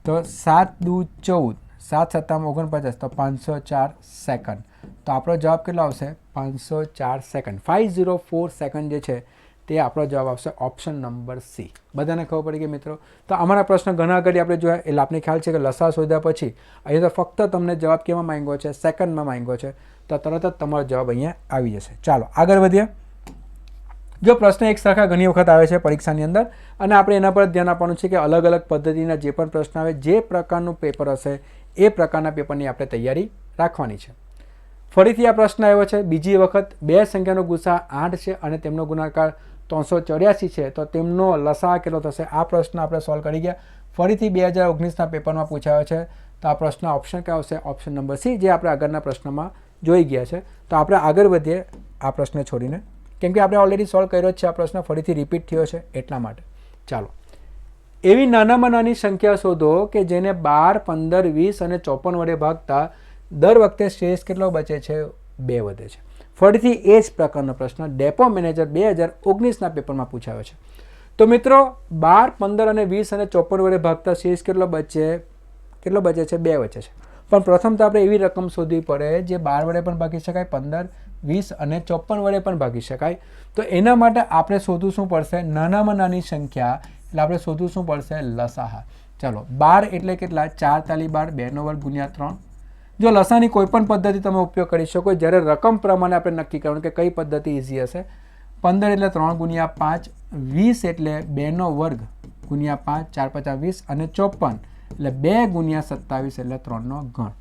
તો 7 2 14 7 7 49 તો 504 સેકન્ડ. તો આપણો જવાબ કેટલો આવશે? 504 સેકન્ડ. 504 સેકન્ડ જે છે તે આપણો જવાબ આવશે ઓપ્શન નંબર સી. બધાને ખબર પડી કે મિત્રો? તો અમારા પ્રશ્ન ઘણા આગળ આપણે જોયા એટલે આપણે ખ્યાલ છે કે લસા શોધ્યા પછી અહીંયા તો ફક્ત તમને જવાબ કેમાં માંગ્યો છે? સેકન્ડમાં માંગ્યો છે. તો તરત જ તમારો જવાબ અહીંયા આવી જશે. ચાલો આગળ વધીએ. જો પ્રશ્ન એક સરખા ઘણી વખત આવે છે પરીક્ષાની અંદર અને આપણે એના પર ધ્યાન આપવાનું છે કે અલગ અલગ પદ્ધતિના જે પણ પ્રશ્ન આવે જે પ્રકારનું પેપર હશે એ પ્રકારના પેપરની આપણે તૈયારી રાખવાની છે. ફરીથી આ પ્રશ્ન આવ્યો છે બીજી વખત. 2 સંખ્યાનો ગુસા 8 છે અને તેમનો ગુણાકાર 384 છે તો તેમનો લસા કેટલો થશે? આ પ્રશ્ન આપણે સોલ્વ કરી ગયા. ફરીથી 2019ના પેપરમાં પૂછાયો છે તો આ પ્રશ્ન ઓપ્શન કયો આવશે? ઓપ્શન નંબર સી જે આપણે આગળના પ્રશ્નમાં જોઈ ગયા છે. તો આપણે આગળ વધીએ આ પ્રશ્ન છોડીને કેમ કે આપણે ઓલરેડી સોલ્વ કર્યો જ છે. આ પ્રશ્ન ફરીથી રિપીટ થયો છે એટલા માટે. ચાલો એવી નાનામાં નાની સંખ્યા શોધો કે જેને 12, 15, 20 અને 54 વડે ભાગતા દર વખતે શેષ કેટલો બચે છે? 2 વધે છે. ફરીથી એ જ પ્રકારનો પ્રશ્ન ડેપો મેનેજર 2019ના પેપરમાં પૂછાયો છે. તો મિત્રો 12, 15 અને 20 અને 54 વડે ભાગતા શેષ કેટલો બચે છે? 2 બચે છે. પણ પ્રથમ તો આપણે એવી રકમ શોધવી પડે જે 12 વડે પણ ભાગી શકાય, 15, 20 અને 54 વડે પણ ભાગી શકાય. તો એના માટે આપણે શોધવું શું પડશે? નાનામાં નાની સંખ્યા, એટલે આપણે શોધવું શું પડશે? લસાઅ. ચલો, 12 એટલે કેટલા? 4 તાલી 12, 2 નો વર્ગ ગુણ્યા 3. જો લસાની કોઈ પણ પદ્ધતિ તમે ઉપયોગ કરી શકો, જ્યારે રકમ પ્રમાણે આપણે નક્કી કરવાનું કે કઈ પદ્ધતિ ઇઝી હશે. 15 એટલે 3 ગુણ્યા 5, 20 એટલે 2 નો વર્ગ ગુણ્યા 5, 4 × 5 = 20 અને 54 એટલે 2 ગુણ્યા 27 એટલે 3 નો ઘન.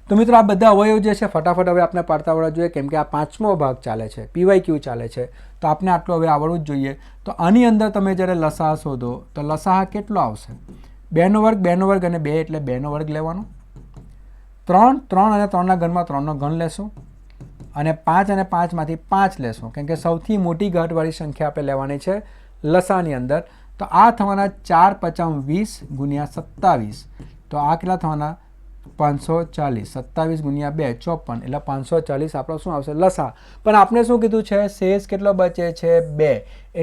તો મિત્રો આ બધા અવયવ જે છે ફટાફટ હવે આપણે પાડતા આવડવા જોઈએ, કેમ કે આ 5મો ભાગ ચાલે છે, PYQ ચાલે છે, તો આપણે આટલું હવે આવડવું જ જોઈએ. તો આની અંદર તમે જ્યારે લસાઅ શોધો તો લસાઅ કેટલો આવશે? 2 નો વર્ગ, 2 નો વર્ગ અને 2 એટલે 2 નો વર્ગ લેવાનો. 3 અને 3ના ઘનમાં 3 નો ઘન લેશું અને 5 અને 5માંથી 5 લેશું, કેમ કે સૌથી મોટી ઘાતવાળી સંખ્યા આપણે લેવાની છે લસાઅની અંદર. તો આ થવાના 4 × 5 = 20 ગુણ્યા 27. તો આ કેટલા થવાના? 540. 27 ગુણ્યા 2 = 54 એટલે 540 આપણો શું આવશે? લસાઅ. પણ આપણે શું કીધું છે? શેષ કેટલો બચે છે? 2.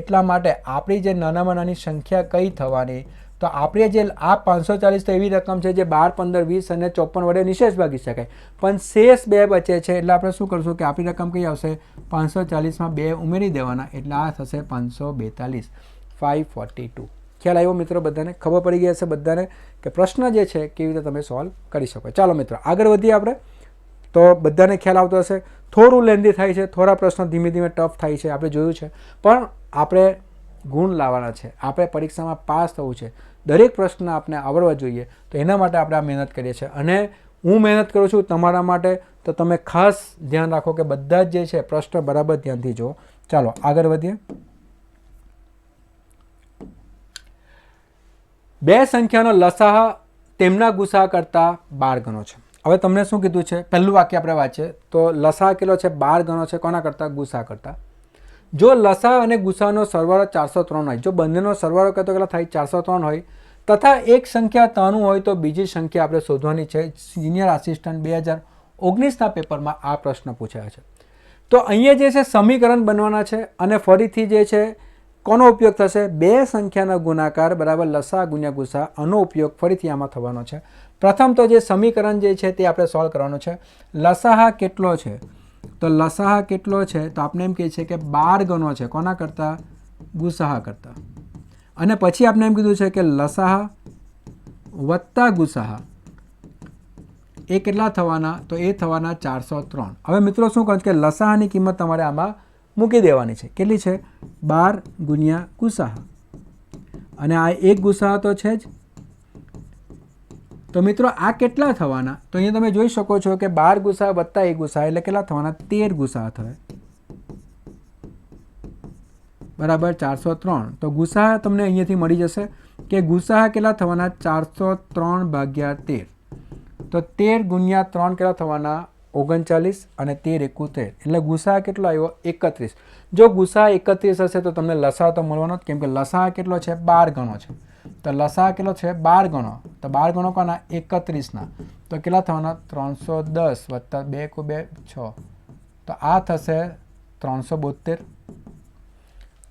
એટલા માટે આપણી જે નાનામાં નાની સંખ્યા કઈ થવાની? તો આપણે જે આ 540 તો એવી રકમ છે જે 12, 15, 20 અને 54 વડે નિશેષ ભાગી શકાય, પણ શેષ 2 બચે છે. એટલે આપણે શું કરશું કે આપણી રકમ કઈ આવશે? 540માં 2 ઉમેરી દેવાના, એટલે આ થશે 542. 542. ખ્યાલ આવ્યો મિત્રો? બધાને ખબર પડી ગઈ હશે બધાને કે પ્રશ્ન જે છે કેવી રીતે તમે સોલ્વ કરી શકો. ચાલો મિત્રો આગળ વધીએ આપણે. તો બધાને ખ્યાલ આવતો હશે. થોડું લેન્ધી થાય છે, થોડા પ્રશ્નો ધીમે ધીમે ટફ થાય છે, આપણે જોયું છે, પણ આપણે ગુણ લાવવાના છે, આપણે પરીક્ષામાં પાસ થવું છે, દરેક પ્રશ્ન આપણે આવડવા જોઈએ. તો એના માટે આપણે આ મહેનત કરીએ છીએ અને હું મહેનત કરું છું તમારા માટે. તો તમે ખાસ ધ્યાન રાખો કે બધા જ જે છે પ્રશ્ન બરાબર ધ્યાનથી જુઓ. ચાલો આગળ વધીએ. બે સંખ્યાનો લસાઅ તેમના ગુસાઅ કરતાં 12 ગણો છે. હવે તમને શું કીધું છે? પહેલું વાક્ય આપણે વાંચીએ તો લસાઅ કેટલો છે? 12 ગણો છે. કોના કરતાં? ગુસાઅ કરતાં. જો લસાઅ અને ગુસાઅનો સરવાળો 403 હોય, જો બંનેનો સરવાળો કરતો કેટલા થાય? 403 હોય, તથા એક સંખ્યા 93 હોય, તો બીજી સંખ્યા આપણે શોધવાની છે. સિનિયર આસિસ્ટન્ટ 2019ના પેપરમાં આ પ્રશ્ન પૂછાયો છે. તો અહીંયા જે છે સમીકરણ બનવાના છે અને ફરીથી જે છે કોનો ઉપયોગ થશે? બે સંખ્યાનો ગુણાકાર બરાબર લસાઅ ગુણ્યા ગુસાઅ. આનો ઉપયોગ ફરીથી આમાં થવાનો છે. પ્રથમ તો જે સમીકરણ જે છે તે આપણે સોલ્વ કરવાનું છે. લસાઅ કેટલો છે? તો લસાઅ કેટલો છે? તો આપણે એમ કહીએ છીએ કે 12 ગણો છે. કોના કરતાં? ગુસાઅ કરતાં. અને પછી આપણે એમ કીધું છે કે લસાઅ વત્તા ગુસાઅ એ કેટલા થવાના? તો એ થવાના 403. હવે મિત્રો શું કહું કે લસાઅની કિંમત તમારે આમાં મૂકી દેવાની છે. કેટલી છે? 12 ગુણ્યા ગુસાઅ. અને આ એક ગુસાઅ તો છે જ. તો મિત્રો આ કેટલા થવાના? તો અહીંયા તમે જોઈ શકો છો કે 12 ગુસાઅ વત્તા 1 ગુસાઅ એટલે કેટલા થવાના? 13 ગુસાઅ થશે. બરાબર 403. તો ગુસાઅ તમને અહીંયાથી મળી જશે કે ગુસાઅ કેટલા થવાના? 403 ભાગ્યા 13. તો 13 ગુણ્યા 3 કેટલા થવાના? 39 અને 13 71. એટલે ગુસાઅ કેટલો આવ્યો? 31. જો ગુસાઅ 31 હશે તો તમને લસાઅ તો મળવાનો જ, કેમ કે લસાઅ કેટલો છે? 12 ગણો છે. તો લસાઅ કેટલો છે? 12 ગણો. તો 12 ગણો કોના? 31ના. તો કેટલા થવાના? 310 વત્તા 2 × 2 = 6. તો આ થશે 372.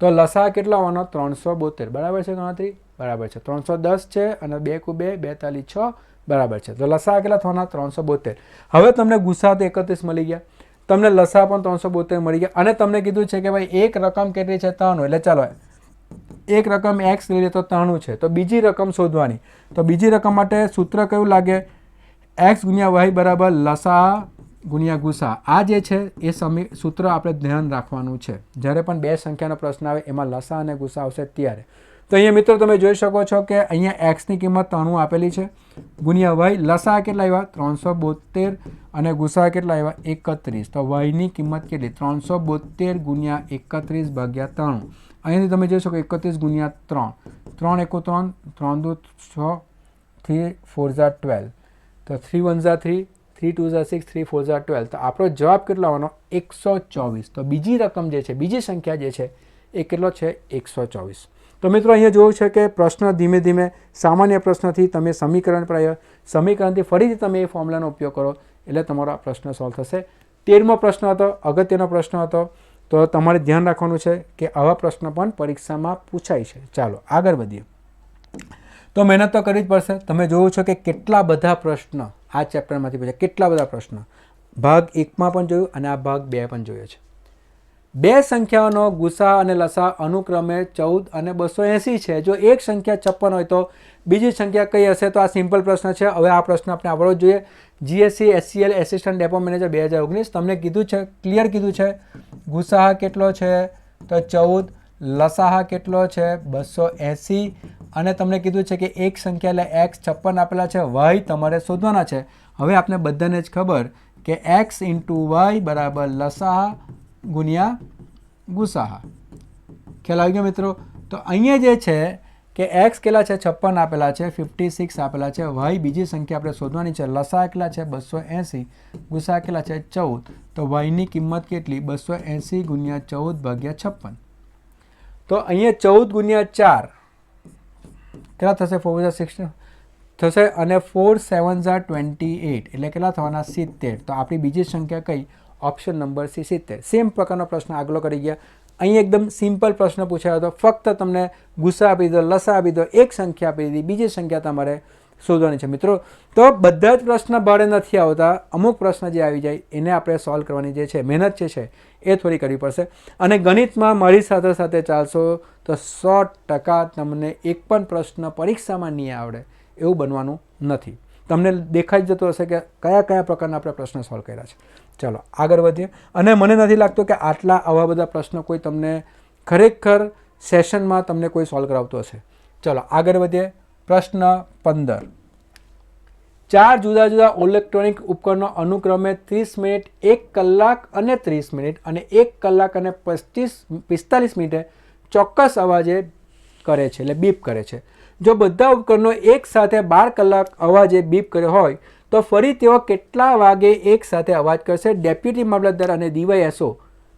તો લસાઅ કેટલો આવવાનો? 372. બરાબર છે ગણતરી? બરાબર છે. 310 છે અને 2 × 2 = 42 બરાબર છે. તો લસાઅ કેટલા થવાના? 372. હવે તમને ગુસાઅ તો 31 મળી ગયા, તમને લસાઅ પણ 372 મળી ગયા અને તમને કીધું છે કે ભાઈ એક રકમ કેટલી છે? 93. એટલે ચાલો એક રકમ x લઈ લે તો 93 છે. તો બીજી રકમ શોધવાની. તો બીજી રકમ માટે સૂત્ર કયું લાગે? x ગુણ્યા y બરાબર લસાઅ ગુણ્યા ગુસાઅ. આ જે છે એ સૂત્ર આપણે ધ્યાન રાખવાનું છે. જ્યારે પણ બે સંખ્યાનો પ્રશ્ન આવે એમાં લસાઅ અને ગુસાઅ આવશે ત્યારે. તો અહીંયા મિત્રો તમે જોઈ શકો છો કે અહીંયા xની કિંમત 93 આપેલી છે ગુણ્યા y. લસાઅ કેટલા આવ્યા? 372 અને ગુસાઅ કેટલા આવ્યા? 31. તો yની કિંમત કેટલી? 372 ગુણ્યા 31 ભાગ્યા 93. અહીંયાથી તમે જોઈ શકો 31 ગુણ્યા 3. 3 × 1 = 3, 3 × 2 = 6, 3 × 4 = 12. તો 3 × 1 = 3, 3 × 2 = 6, 3 × 4 = 12. તો આપણો જવાબ કેટલો આવવાનો? 124. તો બીજી રકમ જે છે, બીજી સંખ્યા જે છે એ કેટલો છે? 124. તો મિત્રો અહીંયા જોયું છે કે પ્રશ્ન ધીમે ધીમે સામાન્ય પ્રશ્નથી તમે સમીકરણથી ફરીથી તમે એ ફોર્મ્યુલાનો ઉપયોગ કરો એટલે તમારો આ પ્રશ્ન સોલ્વ થશે. 13મો પ્રશ્ન હતો, અગત્યનો પ્રશ્ન હતો. તો તમારે ધ્યાન રાખવાનું છે કે આવા પ્રશ્ન પણ પરીક્ષામાં પૂછાય છે. ચાલો આગળ વધીએ. તો મહેનત તો કરવી જ પડશે. તમે જોયું છે કે કેટલા બધા પ્રશ્ન આ ચેપ્ટરમાંથી પૂછ્યા, કેટલા બધા પ્રશ્ન ભાગ 1માં પણ જોયું અને આ ભાગ 2 પણ જોયો છે. બે સંખ્યાઓનો ગુસા અને લસા અનુક્રમે 14 અને 280 છે. જો એક સંખ્યા 56 હોય તો બીજી સંખ્યા કઈ હશે? તો આ સિમ્પલ પ્રશ્ન છે. હવે આ પ્રશ્ન આપણે આવડવો જ જોઈએ. GSC SCL assistant depot manager 2019 તમને કીધું છે, ક્લિયર કીધું છે ગુસાહા કેટલો છે તો 14, લસાહા કેટલો છે 280 અને તમને કીધું છે કે એક સંખ્યા એટલે x 56 આપેલા છે, y તમારે શોધવાના છે. હવે આપણે બધાને જ ખબર કે x × y બરાબર લસાહા ગુણ્યા ગુસાહા. ખ્યાલ આવી ગયો મિત્રો? તો અહીંયા જે છે કે x કેટલા છે 56 આપેલા છે, 56 આપેલા છે, y બીજી સંખ્યા આપણે શોધવાની છે, લસા કેટલા છે 280, ગુસા કેટલા છે 14. તો y ની કિંમત કેટલી? 280 ગુણ્યા 14 ભાગ્યા 56. તો અહીંયા 14 ગુણ્યા 4 કેટલા થશે? 4 થશે અને 4 7 28 એટલે કેટલા થવાના? 70. તો આપણી બીજી સંખ્યા કઈ? Option number C 70. સેમ પ્રકારનો પ્રશ્ન આગળ કરી ગયા. અહીં એકદમ સિમ્પલ પ્રશ્ન પૂછાયો હતો. ફક્ત તમને ગુસા આપી દીધો, લસા આપી દીધો, એક સંખ્યા આપી દીધી, બીજી સંખ્યા તમારે શોધવાની છે. મિત્રો તો બધા જ પ્રશ્ન ભારે નથી આવતા. અમુક પ્રશ્ન જે આવી જાય એને આપણે સોલ્વ કરવાની જે છે મહેનત જે છે એ થોડી કરવી પડશે. અને ગણિતમાં મારી સાથે સાથે ચાલશો તો 100% તમને એક પણ પ્રશ્ન પરીક્ષામાં નહીં આવડે એવું બનવાનું નથી. તમને દેખાઈ જતો હશે કે કયા કયા પ્રકારના આપણે પ્રશ્ન સોલ્વ કર્યા છે. ચાલો આગળ વધીએ. અને મને નથી લાગતું કે આવા બધા પ્રશ્નો કોઈ તમને ખરેખર સેશનમાં તમને કોઈ સોલ્વ કરાવતો હશે. ચાલો આગળ વધીએ. પ્રશ્ન 15. 4 જુદા જુદા ઇલેક્ટ્રોનિક ઉપકરણો અનુક્રમે 30 મિનિટ, 1 કલાક અને 30 મિનિટ અને 1 કલાક અને 45 મિનિટે ચોક્કસ અવાજે કરે છે, એટલે બીપ કરે છે. જો બધા ઉપકરણો એક સાથે 12 કલાક અવાજે બીપ કર્યો હોય તો ફરી તેઓ કેટલા વાગે એક સાથે અવાજ કરશે? ડેપ્યુટી મામલતદાર અને DYSO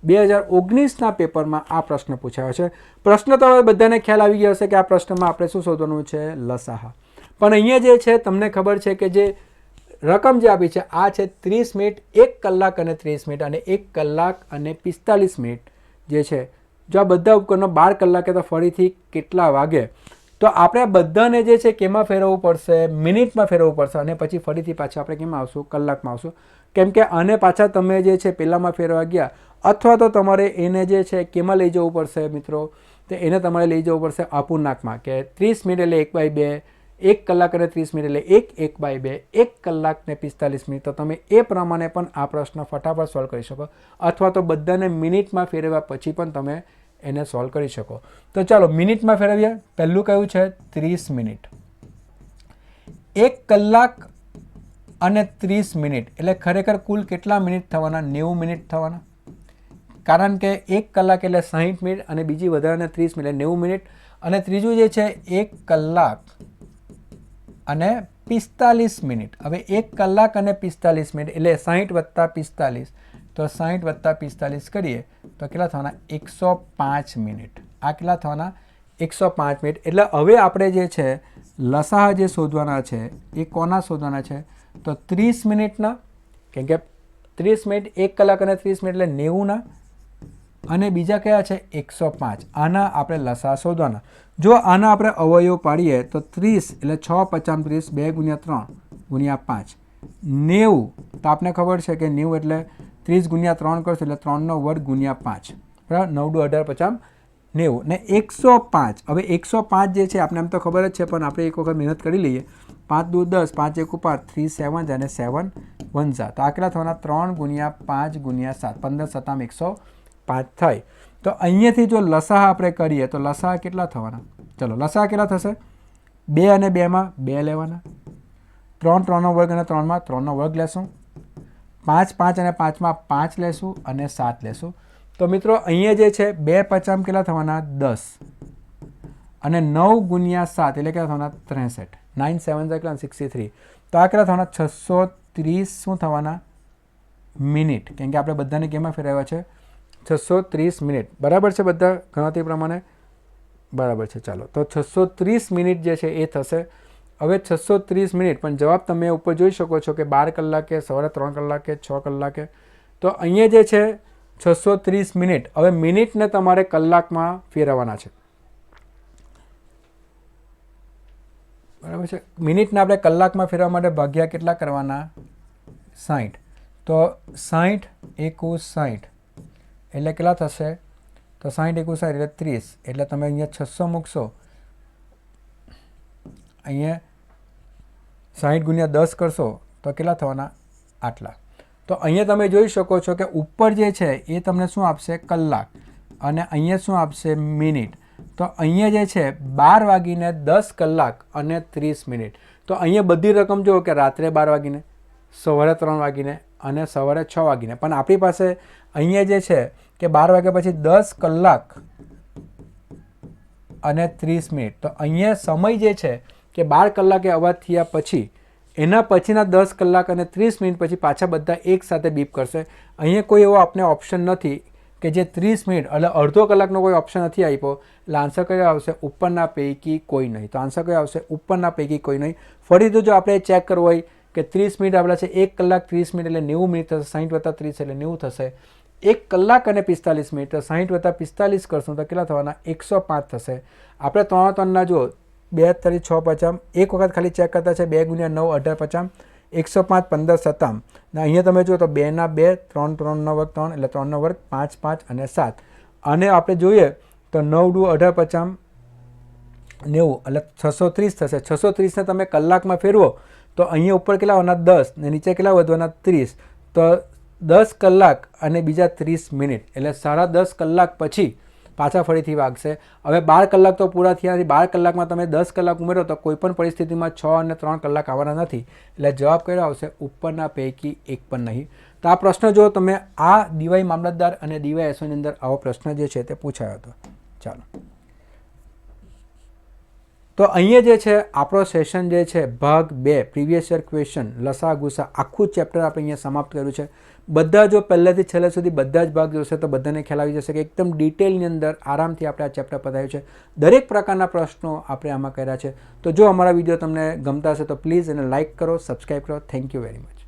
2019ના પેપરમાં આ પ્રશ્ન પૂછાયો છે. પ્રશ્ન તો હવે બધાને ખ્યાલ આવી ગયો હશે કે આ પ્રશ્નમાં આપણે શું શોધવાનું છે? લસાહા. પણ અહીંયા જે છે તમને ખબર છે કે જે રકમ જે આપી છે આ છે 30 મિનિટ, 1 કલાક અને 30 મિનિટ અને 1 કલાક અને 45 મિનિટ જે છે. જો આ બધા ઉપકરણો 12 કલાકે તો ફરીથી કેટલા વાગે? તો આપણે બધાને જે છે કેમાં ફેરવવું પડશે? મિનિટમાં ફેરવવું પડશે અને પછી ફરીથી પાછા આપણે કેમાં આવશું? કલાકમાં આવશું. કેમ કે આને પાછા તમે જે છે પહેલાંમાં ફેરવા ગયા અથવા તો તમારે એને જે છે કેમાં લઈ જવું પડશે મિત્રો? તો એને તમારે લઈ જવું પડશે અપૂર્ણાંકમાં કે 30 મિનિટ એટલે 1/2, 1 કલાક અને 30 મિનિટ એટલે 1/2, 1 કલાક ને 45 મિનિટ. તો તમે એ પ્રમાણે પણ આ પ્રશ્ન ફટાફટ સોલ્વ કરી શકો અથવા તો બધાને મિનિટમાં ફેરવ્યા પછી પણ તમે એને સોલ્વ કરી શકો. તો ચાલો મિનિટમાં ફેરવીએ. પહેલું કયું છે? 30 મિનિટ. 1 કલાક અને 30 મિનિટ એટલે ખરેખર કુલ કેટલા મિનિટ થવાના? 90 મિનિટ થવાના. કારણ કે 1 કલાક એટલે 60 મિનિટ અને બીજી વધારાને 30 મિનિટ એટલે 90 મિનિટ. અને ત્રીજું જે છે 1 કલાક અને 45 મિનિટ. હવે 1 કલાક અને 45 મિનિટ એટલે 60 + 45. તો 60 + 45 કરીએ તો કેટલા થવાના? 105 મિનિટ. આ કેટલા થવાના? 105 મિનિટ. એટલે હવે આપણે જે છે લસાહા જે શોધવાના છે એ કોના શોધવાના છે? તો 30 મિનિટના, કેમ કે 30 મિનિટ 1 કલાક અને 30 મિનિટ એટલે 90ના અને બીજા કયા છે? 105. આના આપણે લસાહા શોધવાના. જો આના આપણે અવયવ પાડીએ તો 30 એટલે 6 × 35 2 × 3 × 5 90. તો આપણે ખબર છે કે 90 એટલે 30 × 3 કરશો એટલે 3² × 5 બરાબર. 9 × 18 = 90 ને 105. હવે 105 જે છે આપણે એમ તો ખબર જ છે પણ આપણે એક વખત મહેનત કરી લઈએ. 5 × 2 = 10, 5 × 1 = 5, 3 7 અને 7 1 તો આ કેટલા થવાના? 3 × 5 × 7 15 × 7 105 થાય. તો અહીંયાથી જો લસાહા આપણે કરીએ તો લસાહા કેટલા થવાના? ચલો લસાહા કેટલા થશે? 2 અને 2માં 2 લેવાના, 3 3નો વર્ગ અને 3માં 3નો વર્ગ લેશું, 5 5 અને 5માં 5 લેશું અને 7 લેશું. તો મિત્રો અહીંયા જે છે 2 × 5 કેટલા થવાના? 10 અને 9 × 7 એટલે કેટલા થવાના? 63. 9 7 કેટલા? 63. તો આ કેટલા થવાના? 630 શું થવાના? મિનિટ. કેમ કે આપણે બધાને કેમાં ફેરવ્યા છે? 630 મિનિટ. બરાબર છે બધા ગણતરી પ્રમાણે? બરાબર છે. ચાલો, તો 630 મિનિટ જે છે એ થશે. હવે 630 મિનિટ, પણ જવાબ તમે ઉપર જોઈ શકો છો કે 12 કલાકે, સવારે 3 કલાકે, 6 કલાકે. તો અહીંયા જે છે 630 મિનિટ. હવે મિનિટને તમારે કલાકમાં ફેરવવાના છે. બરાબર છે. મિનિટને આપણે કલાકમાં ફેરવવા માટે ભાગ્યા કેટલા કરવાના? 60. તો 60 એકુ 60 એટલે કેટલા થશે? તો 60 એકુ 60 એટલે 30. એટલે તમે અહીંયા 600 મૂકશો. અહીંયા 60 ગુણ્યા 10 કરશો તો કેટલા થવાના? આટલા. તો અહીંયા તમે જોઈ શકો છો કે ઉપર જે છે એ તમને શું આપશે? કલાક. અને અહીંયા શું આપશે? મિનિટ. તો અહીંયા જે છે 12 વાગીને 10 કલાક અને 30 મિનિટ. તો અહીંયા બધી રકમ જુઓ કે રાત્રે 12 વાગીને, સવારે 3 વાગીને અને સવારે 6 વાગીને. પણ આપણી પાસે અહીંયા જે છે કે 12 વાગ્યા પછી 10 કલાક અને 30 મિનિટ. તો અહીંયા સમય જે છે કે 12 કલાકે અવાજ થયા પછી એના પછીના 10 કલાક અને 30 મિનિટ પછી પાછા બધા એક સાથે બીપ કરશે. અહીંયા કોઈ એવો આપણે ઓપ્શન નથી કે જે 30 મિનિટ એટલે અડધો કલાકનો કોઈ ઓપ્શન નથી આપ્યો. એટલે આન્સર કયો આવશે? ઉપરના પૈકી કોઈ નહીં. તો આન્સર કયો આવશે? ઉપરના પૈકી કોઈ નહીં. ફરીથી જો આપણે ચેક કરવું હોય કે 30 મિનિટ આપણા છે 1 કલાક 30 મિનિટ એટલે 90 મિનિટ થશે. 60 વત્તા 30 એટલે 90 થશે. 1 કલાક અને 45 મિનિટ, તો 60 વત્તા 45 કરશું તો કેટલા થવાના? 105 થશે. આપણે 3 જુઓ, 2 તારી 6 50, એક વખત ખાલી ચેક કરતા છે. 2 ગુણ્યા 9 18 50, 105 15 57. ને અહીંયા તમે જુઓ તો 2 ના 2, 3 3 નો વર્ગ 3 એટલે 3 નો વર્ગ 5 5 અને 7. અને આપણે જોઈએ તો 9 દુ 18 50 90 એટલે 630 થશે. 630ને તમે કલાકમાં ફેરવો તો અહીંયા ઉપર કેટલા આવવાના? 10 ને નીચે કેટલા વધવાના? 30. તો 10 કલાક અને બીજા 30 મિનિટ એટલે 10.5 કલાક પછી પાછા ફરીથી વાગશે. હવે 12 કલાક તો પૂરા થયા નથી. 12 કલાકમાં તમે 10 કલાક ઉમેરો તો કોઈ પણ પરિસ્થિતિમાં 6 અને 3 કલાક આવવાના નથી. એટલે જવાબ કયો આવશે? ઉપરના પૈકી એક પણ નહીં. તો આ પ્રશ્ન જો તમે આ DY મામલતદાર અને DY SOની અંદર આવો પ્રશ્ન જે છે તે પૂછાયો હતો. ચાલો, તો અહીંયા જે છે આપણો સેશન જે છે ભાગ 2 પ્રીવિયસ યર ક્વેશ્ચન લસા ગુસા આખું ચેપ્ટર આપણે અહીંયા સમાપ્ત કર્યું છે. બધા જો પહેલેથી છેલ્લે સુધી બધા જ ભાગ જોશે તો બધાને ખ્યાલ આવી જશે કે એકદમ ડિટેલની અંદર આરામથી આપણે આ ચેપ્ટર પતાવ્યું છે. દરેક પ્રકારના પ્રશ્નો આપણે આમાં કર્યા છે. તો જો અમારા વિડીયો તમને ગમતા હશે તો પ્લીઝ એને લાઇક કરો, સબસ્ક્રાઈબ કરો. Thank you very much.